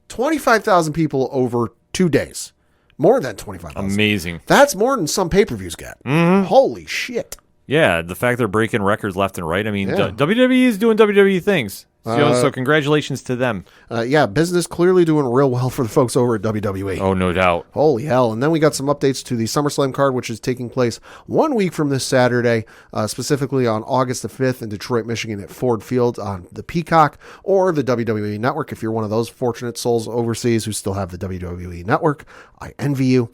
[SPEAKER 3] 25,000 people over 2 days. More than 25,000.
[SPEAKER 1] Amazing.
[SPEAKER 3] That's more than some pay-per-views get. Holy shit.
[SPEAKER 1] Yeah, the fact they're breaking records left and right. I mean, WWE is doing WWE things. So congratulations to them.
[SPEAKER 3] Business clearly doing real well for the folks over at WWE.
[SPEAKER 1] Oh, no doubt.
[SPEAKER 3] Holy hell. And then we got some updates to the SummerSlam card, which is taking place 1 week from this Saturday, specifically on August the 5th in Detroit, Michigan at Ford Field on the Peacock or the WWE Network. If you're one of those fortunate souls overseas who still have the WWE Network, I envy you.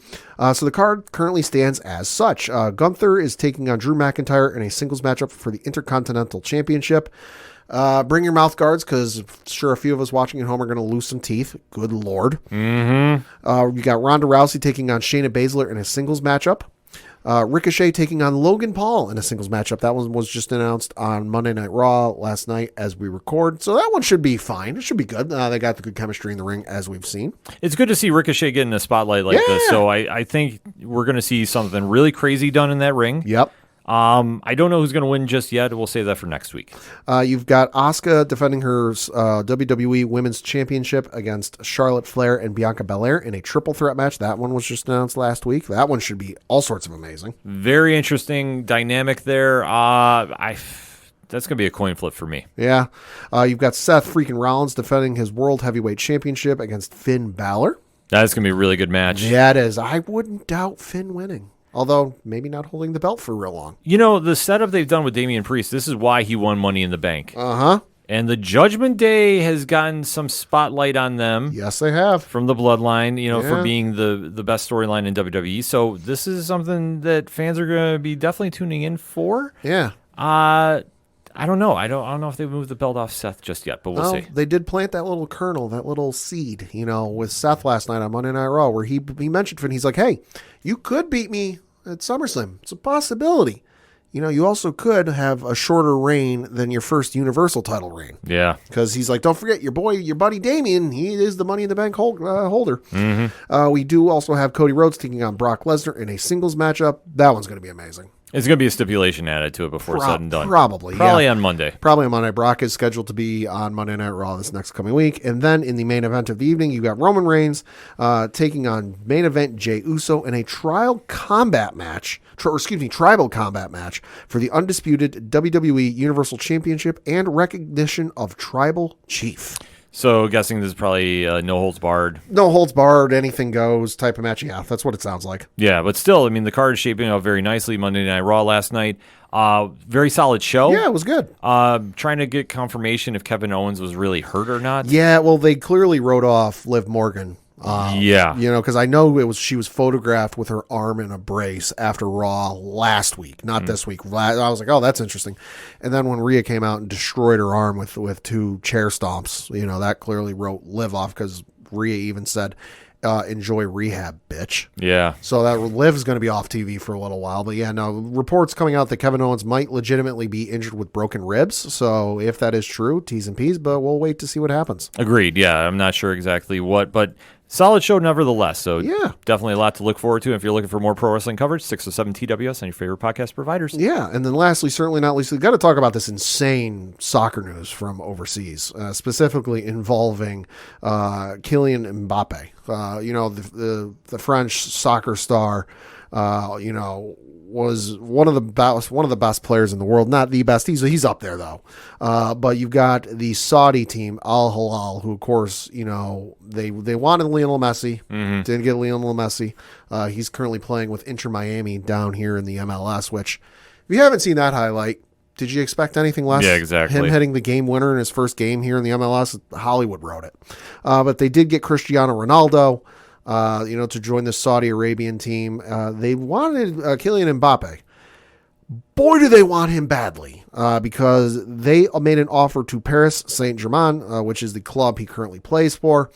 [SPEAKER 3] So the card currently stands as such. Gunther is taking on Drew McIntyre in a singles matchup for the Intercontinental Championship. Bring your mouth guards because sure a few of us watching at home are going to lose some teeth. Good Lord. We got Ronda Rousey taking on Shayna Baszler in a singles matchup. Ricochet taking on Logan Paul in a singles matchup. That one was just announced on Monday Night Raw last night as we record. So that one should be fine. It should be good. They got the good chemistry in the ring as we've seen.
[SPEAKER 1] It's good to see Ricochet getting a spotlight like this. So I think we're going to see something really crazy done in that ring.
[SPEAKER 3] Yep.
[SPEAKER 1] I don't know who's going to win just yet. We'll save that for next week.
[SPEAKER 3] You've got Asuka defending her WWE Women's Championship against Charlotte Flair and Bianca Belair in a triple threat match. That one was just announced last week. That one should be all sorts of amazing.
[SPEAKER 1] Very interesting dynamic there. That's going to be a coin flip for me.
[SPEAKER 3] Yeah. You've got Seth freaking Rollins defending his World Heavyweight Championship against Finn Balor.
[SPEAKER 1] That's going to be a really good match.
[SPEAKER 3] Yeah, it is. I wouldn't doubt Finn winning. Although, maybe not holding the belt for real long.
[SPEAKER 1] You know, the setup they've done with Damian Priest, this is why he won Money in the Bank.
[SPEAKER 3] Uh-huh.
[SPEAKER 1] And the Judgment Day has gotten some spotlight on them.
[SPEAKER 3] Yes, they have.
[SPEAKER 1] From the Bloodline, for being the best storyline in WWE. So this is something that fans are going to be definitely tuning in for.
[SPEAKER 3] Yeah.
[SPEAKER 1] I don't know. I don't know if they've moved the belt off Seth just yet, but we'll see.
[SPEAKER 3] They did plant that little kernel, that little seed, with Seth last night on Monday Night Raw, where he mentioned Finn. He's like, hey, you could beat me at SummerSlam. It's a possibility. You also could have a shorter reign than your first Universal title reign.
[SPEAKER 1] Yeah.
[SPEAKER 3] Because he's like, don't forget your buddy Damian. He is the Money in the Bank holder. We do also have Cody Rhodes taking on Brock Lesnar in a singles matchup. That one's going to be amazing.
[SPEAKER 1] It's going to be a stipulation added to it before it's said and done.
[SPEAKER 3] Probably
[SPEAKER 1] on Monday.
[SPEAKER 3] Probably on Monday. Brock is scheduled to be on Monday Night Raw this next coming week. And then in the main event of the evening, you got Roman Reigns taking on main event Jey Uso in a tribal combat match for the undisputed WWE Universal Championship and recognition of Tribal Chief.
[SPEAKER 1] So guessing this is probably no holds barred.
[SPEAKER 3] No holds barred, anything goes type of match. Yeah, that's what it sounds like.
[SPEAKER 1] Yeah, but still, the card is shaping up very nicely. Monday Night Raw last night. Very solid show.
[SPEAKER 3] Yeah, it was good.
[SPEAKER 1] Trying to get confirmation if Kevin Owens was really hurt or not.
[SPEAKER 3] Yeah, well, they clearly wrote off Liv Morgan
[SPEAKER 1] Yeah.
[SPEAKER 3] Because I know she was photographed with her arm in a brace after Raw last week, not this week. I was like, oh, that's interesting. And then when Rhea came out and destroyed her arm with 2 chair stomps, that clearly wrote Liv off, because Rhea even said, enjoy rehab, bitch.
[SPEAKER 1] Yeah.
[SPEAKER 3] So that Liv is going to be off TV for a little while. But yeah, no, reports coming out that Kevin Owens might legitimately be injured with broken ribs. So if that is true, T's and P's, but we'll wait to see what happens.
[SPEAKER 1] Agreed. Yeah, I'm not sure exactly what, but solid show nevertheless. So
[SPEAKER 3] yeah,
[SPEAKER 1] definitely a lot to look forward to. If you're looking for more pro wrestling coverage, 607 TWS on your favorite podcast providers.
[SPEAKER 3] Yeah, and then lastly, certainly not least, we've got to talk about this insane soccer news from overseas, specifically involving Kylian Mbappe. The French soccer star, was one of the best players in the world. Not the best. He's up there though. But you've got the Saudi team, Al Hilal, who of course, they wanted Lionel Messi. Didn't get Lionel Messi. He's currently playing with Inter Miami down here in the MLS, which if you haven't seen that highlight, did you expect anything less?
[SPEAKER 1] Yeah, exactly.
[SPEAKER 3] Him hitting the game winner in his first game here in the MLS, Hollywood wrote it. But they did get Cristiano Ronaldo, to join the Saudi Arabian team. They wanted Kylian Mbappe. Boy, do they want him badly, because they made an offer to Paris Saint-Germain, which is the club he currently plays for.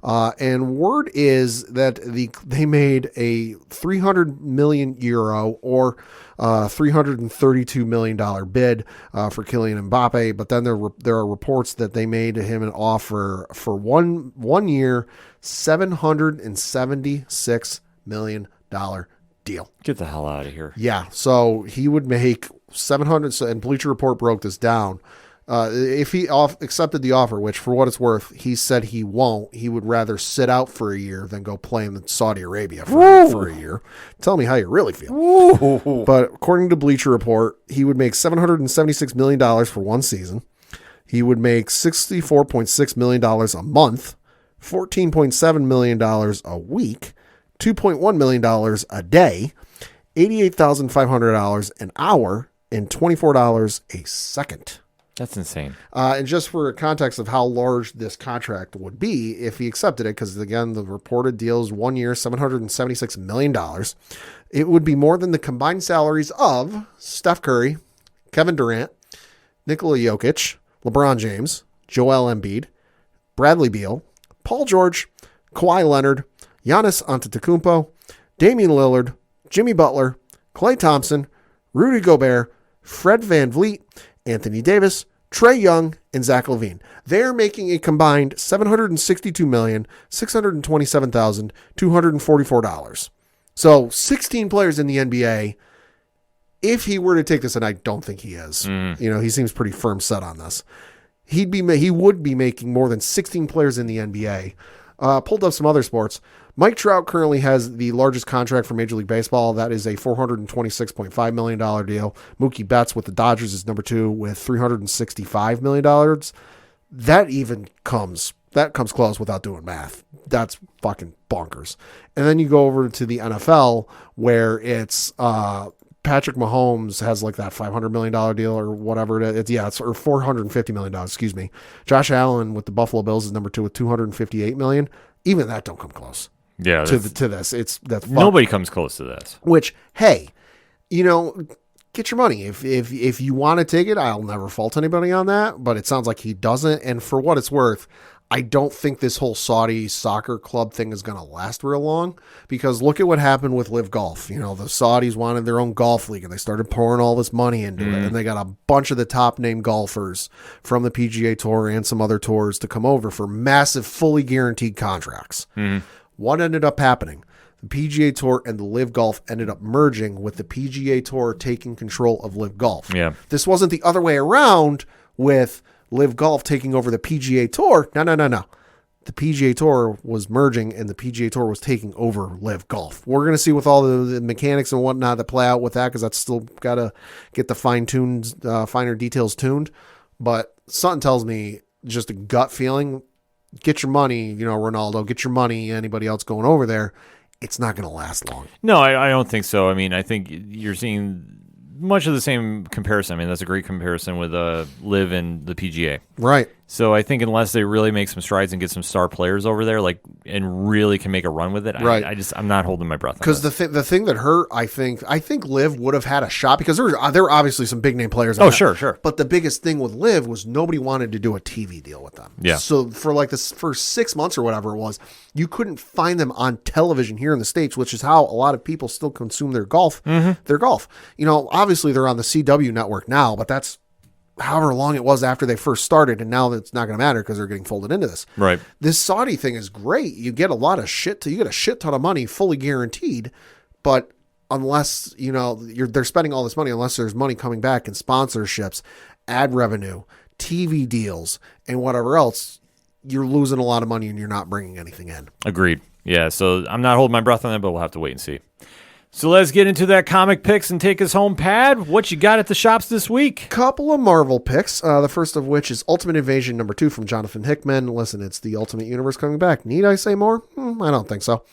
[SPEAKER 3] And word is that they made a 300 million euro or $332 million bid for Kylian Mbappe. But then there are reports that they made him an offer for one year, $776 million deal.
[SPEAKER 1] Get the hell out of here.
[SPEAKER 3] Yeah, so he would make 700, and Bleacher Report broke this down. If he accepted the offer, which for what it's worth, he said he won't. He would rather sit out for a year than go play in Saudi Arabia for a year. Tell me how you really feel.
[SPEAKER 1] Ooh.
[SPEAKER 3] But according to Bleacher Report, he would make $776 million for one season. He would make $64.6 million a month, $14.7 million a week, $2.1 million a day, $88,500 an hour, and $24 a second.
[SPEAKER 1] That's insane.
[SPEAKER 3] And just for context of how large this contract would be if he accepted it, because again, the reported deal is 1 year, $776 million. It would be more than the combined salaries of Steph Curry, Kevin Durant, Nikola Jokic, LeBron James, Joel Embiid, Bradley Beal, Paul George, Kawhi Leonard, Giannis Antetokounmpo, Damian Lillard, Jimmy Butler, Klay Thompson, Rudy Gobert, Fred VanVleet, Anthony Davis, Trae Young, and Zach LaVine. They're making a combined $762,627,244. So 16 players in the NBA. If he were to take this, and I don't think he is, he seems pretty firm set on this. He would be making more than 16 players in the NBA. Pulled up some other sports. Mike Trout currently has the largest contract for Major League Baseball. That is a $426.5 million deal. Mookie Betts with the Dodgers is number 2 with $365 million. That comes close without doing math. That's fucking bonkers. And then you go over to the NFL where it's Patrick Mahomes has like that $500 million deal or whatever it is. Or $450 million, excuse me. Josh Allen with the Buffalo Bills is number 2 with $258 million. Even that don't come close.
[SPEAKER 1] Yeah,
[SPEAKER 3] to this. That's
[SPEAKER 1] nobody comes close to this.
[SPEAKER 3] Which, hey, get your money. If you want to take it, I'll never fault anybody on that. But it sounds like he doesn't. And for what it's worth, I don't think this whole Saudi soccer club thing is going to last real long, because look at what happened with Live Golf. The Saudis wanted their own golf league and they started pouring all this money into it. And they got a bunch of the top name golfers from the PGA Tour and some other tours to come over for massive, fully guaranteed contracts. What ended up happening? The PGA Tour and the Live Golf ended up merging, with the PGA Tour taking control of Live Golf.
[SPEAKER 1] Yeah.
[SPEAKER 3] This wasn't the other way around with Live Golf taking over the PGA Tour. No. The PGA Tour was merging and the PGA Tour was taking over Live Golf. We're going to see with all the mechanics and whatnot that play out with that, because that's still got to get the finer details tuned. But something tells me, just a gut feeling, get your money, Ronaldo, get your money, anybody else going over there. It's not going to last long.
[SPEAKER 1] No, I don't think so. I mean, I think you're seeing much of the same comparison. I mean, that's a great comparison with Live and the PGA.
[SPEAKER 3] Right.
[SPEAKER 1] So I think unless they really make some strides and get some star players over there, like, and really can make a run with it,
[SPEAKER 3] Right.
[SPEAKER 1] I'm not holding my breath.
[SPEAKER 3] Because the thing that hurt, I think Liv would have had a shot because there were obviously some big name players.
[SPEAKER 1] Oh, sure.
[SPEAKER 3] But the biggest thing with Liv was nobody wanted to do a TV deal with them.
[SPEAKER 1] Yeah.
[SPEAKER 3] So for like this first 6 months or whatever it was, you couldn't find them on television here in the States, which is how a lot of people still consume their golf. Their golf. You know, obviously they're on the CW network now, but that's however long it was after they first started, and now it's not going to matter because they're getting folded into this.
[SPEAKER 1] Right.
[SPEAKER 3] This Saudi thing is great. You get a lot of shit. You get a shit ton of money, fully guaranteed. But unless they're spending all this money, unless there's money coming back in sponsorships, ad revenue, TV deals, and whatever else, you're losing a lot of money and you're not bringing anything in.
[SPEAKER 1] Agreed. Yeah. So I'm not holding my breath on that, but we'll have to wait and see. So let's get into that comic picks and take us home, Pad. What you got at the shops this week?
[SPEAKER 3] Couple of Marvel picks. The first of which is Ultimate Invasion #2 from Jonathan Hickman. Listen, it's the Ultimate Universe coming back. Need I say more? I don't think so.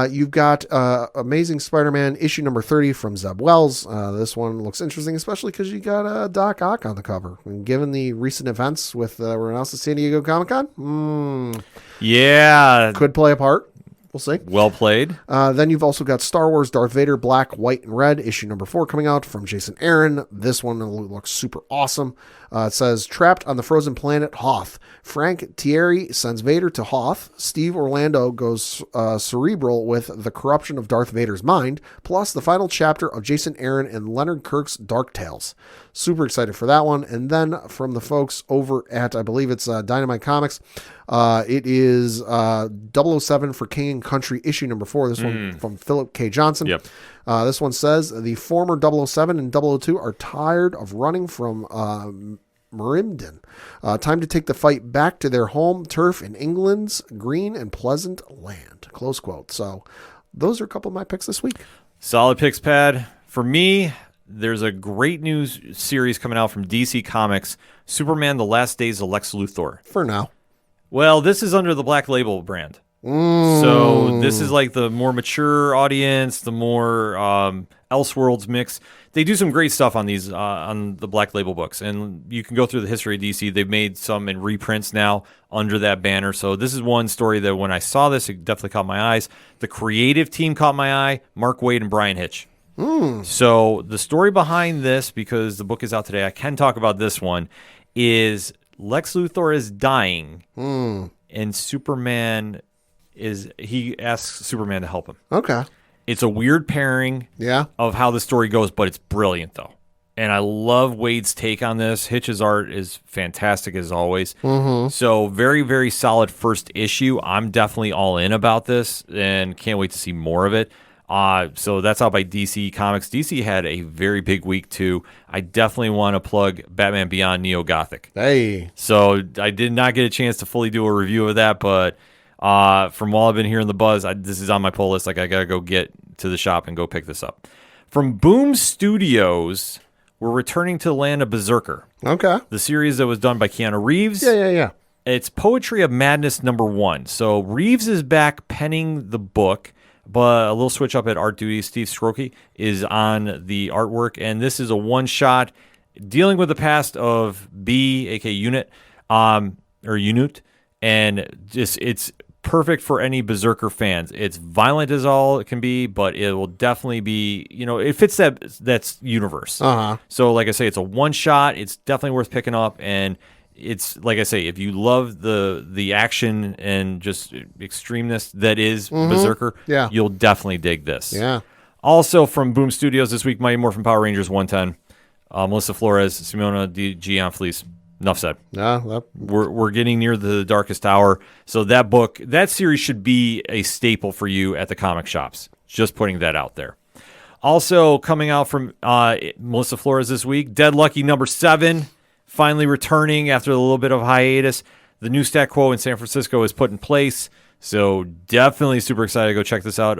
[SPEAKER 3] You've got Amazing Spider-Man issue #30 from Zeb Wells. This one looks interesting, especially because you got Doc Ock on the cover. And given the recent events with were announced at San Diego Comic-Con,
[SPEAKER 1] Yeah.
[SPEAKER 3] could play a part. We'll see.
[SPEAKER 1] Well played.
[SPEAKER 3] Then you've also got Star Wars Darth Vader Black, White, and Red, issue #4 coming out from Jason Aaron. This one looks super awesome. It says, trapped on the frozen planet Hoth. Frank Thierry sends Vader to Hoth. Steve Orlando goes cerebral with the corruption of Darth Vader's mind, plus the final chapter of Jason Aaron and Leonard Kirk's Dark Tales. Super excited for that one. And then from the folks over at, I believe it's Dynamite Comics, it is 007 for King and Country issue #4. This one from Philip K. Johnson.
[SPEAKER 1] Yep.
[SPEAKER 3] This one says the former 007 and 002 are tired of running from Merimden. Time to take the fight back to their home turf in England's green and pleasant land. Close quote. So those are a couple of my picks this week.
[SPEAKER 1] Solid picks, Pad. For me, there's a great news series coming out from DC Comics, Superman: The Last Days of Lex Luthor.
[SPEAKER 3] For now.
[SPEAKER 1] Well, this is under the Black Label brand. So this is like the more mature audience, the more Elseworlds mix. They do some great stuff on these on the Black Label books, and you can go through the history of DC. They've made some in reprints now under that banner. So this is one story that when I saw this, it definitely caught my eyes. The creative team caught my eye: Mark Waid and Brian Hitch. So the story behind this, because the book is out today, I can talk about this one, is Lex Luthor is dying, and Superman he asks Superman to help him.
[SPEAKER 3] Okay.
[SPEAKER 1] It's a weird pairing of how the story goes, but it's brilliant, though. And I love Wade's take on this. Hitch's art is fantastic, as always. So very, very solid first issue. I'm definitely all in about this and can't wait to see more of it. So that's out by DC Comics. DC had a very big week, too. I definitely want to plug Batman Beyond Neo Gothic.
[SPEAKER 3] Hey.
[SPEAKER 1] So I did not get a chance to fully do a review of that, but from while I've been hearing the buzz, this is on my pull list. Like, I got to go get to the shop and go pick this up. From Boom Studios, we're returning to the land of Berserker.
[SPEAKER 3] Okay.
[SPEAKER 1] The series that was done by Keanu Reeves.
[SPEAKER 3] Yeah.
[SPEAKER 1] It's Poetry of Madness #1. So Reeves is back penning the book, but a little switch up at art duty. Steve Skroke is on the artwork, and this is a one-shot dealing with the past of B, aka Unit, or Unit, and just it's perfect for any Berserker fans. It's violent as all it can be, but it will definitely be, it fits that's universe. So like I say, it's a one-shot. It's definitely worth picking up, and it's like I say, if you love the action and just extremeness that is Berserker, you'll definitely dig this.
[SPEAKER 3] Yeah.
[SPEAKER 1] Also from Boom Studios this week, Mighty Morphin Power Rangers 110. Melissa Flores, Simona Di Gianfelice. Enough said.
[SPEAKER 3] Yeah,
[SPEAKER 1] we're getting near the darkest hour, so that series should be a staple for you at the comic shops. Just putting that out there. Also coming out from Melissa Flores this week, Dead Lucky #7, finally returning after a little bit of hiatus. The new stat quo in San Francisco is put in place, so definitely super excited to go check this out.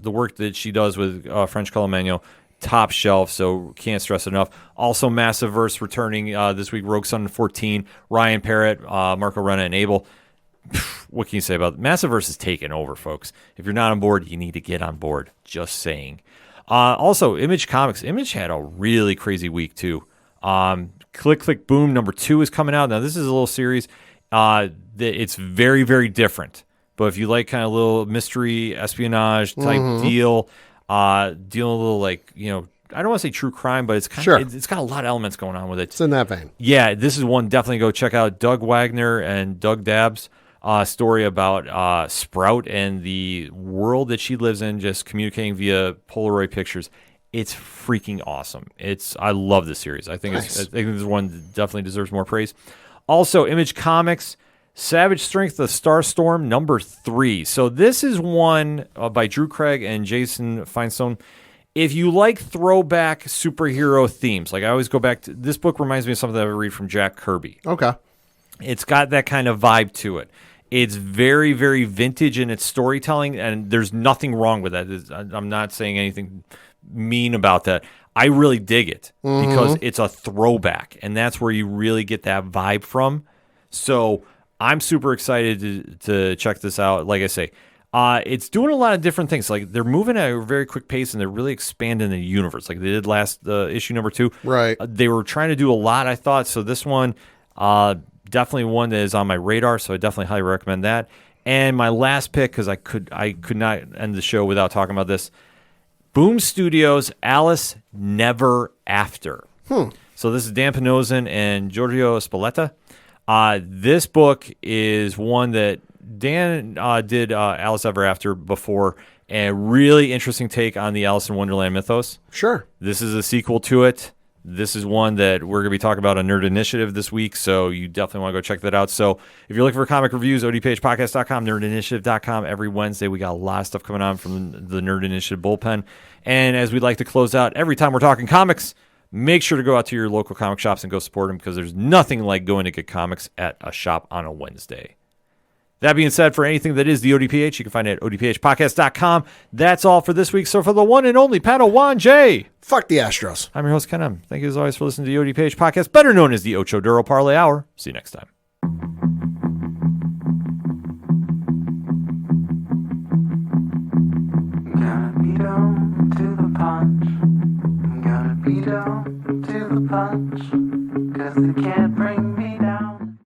[SPEAKER 1] The work that she does with French Colomagno, top shelf, so can't stress it enough. Also, Massiverse returning this week, Rogue Sun 14, Ryan Parrott, Marco Renna, and Abel. What can you say about it? Massiverse is taking over, folks. If you're not on board, you need to get on board. Just saying. Also, Image Comics. Image had a really crazy week, too. Click Click Boom #2 is coming out. Now, this is a little series. It's very, very different. But if you like kind of little mystery, espionage type deal, dealing a little like, I don't want to say true crime, but it's kind of, it's got a lot of elements going on with it.
[SPEAKER 3] It's in that vein.
[SPEAKER 1] Yeah, this is one definitely go check out. Doug Wagner and Doug Dabbs' story about Sprout and the world that she lives in, just communicating via Polaroid pictures. It's freaking awesome. I love this series. I think I think this one definitely deserves more praise. Also, Image Comics, Savage Strength, The Starstorm #3. So this is one by Drew Craig and Jason Feinstein. If you like throwback superhero themes, like I always go back to, this book reminds me of something that I read from Jack Kirby.
[SPEAKER 3] Okay.
[SPEAKER 1] It's got that kind of vibe to it. It's very, very vintage in its storytelling, and there's nothing wrong with that. I'm not saying anything mean about that. I really dig it because it's a throwback, and that's where you really get that vibe from. So I'm super excited to check this out. Like I say, it's doing a lot of different things. Like they're moving at a very quick pace, and they're really expanding the universe. Like they did last issue #2.
[SPEAKER 3] Right.
[SPEAKER 1] They were trying to do a lot, I thought. So this one, definitely one that is on my radar. So I definitely highly recommend that. And my last pick, because I could not end the show without talking about this. Boom Studios' Alice Never After. So this is Dan Panozan and Giorgio Spalletta. This book is one that Dan did Alice Ever After before, and a really interesting take on the Alice in Wonderland mythos.
[SPEAKER 3] Sure.
[SPEAKER 1] This is a sequel to it. This is one that we're going to be talking about on Nerd Initiative this week, so you definitely want to go check that out. So if you're looking for comic reviews, odphpodcast.com, nerdinitiative.com. Every Wednesday, we got a lot of stuff coming on from the Nerd Initiative bullpen. And as we'd like to close out, every time we're talking comics, make sure to go out to your local comic shops and go support them, because there's nothing like going to get comics at a shop on a Wednesday. That being said, for anything that is the ODPH, you can find it at odphpodcast.com. That's all for this week. So for the one and only Padawan J,
[SPEAKER 3] fuck the Astros.
[SPEAKER 1] I'm your host, Ken M. Thank you as always for listening to the ODPH podcast, better known as the Ocho Duro Parlay Hour. See you next time.
[SPEAKER 2] Gonna be down to the punch. I'm gonna be down to the punch. 'Cause they can't bring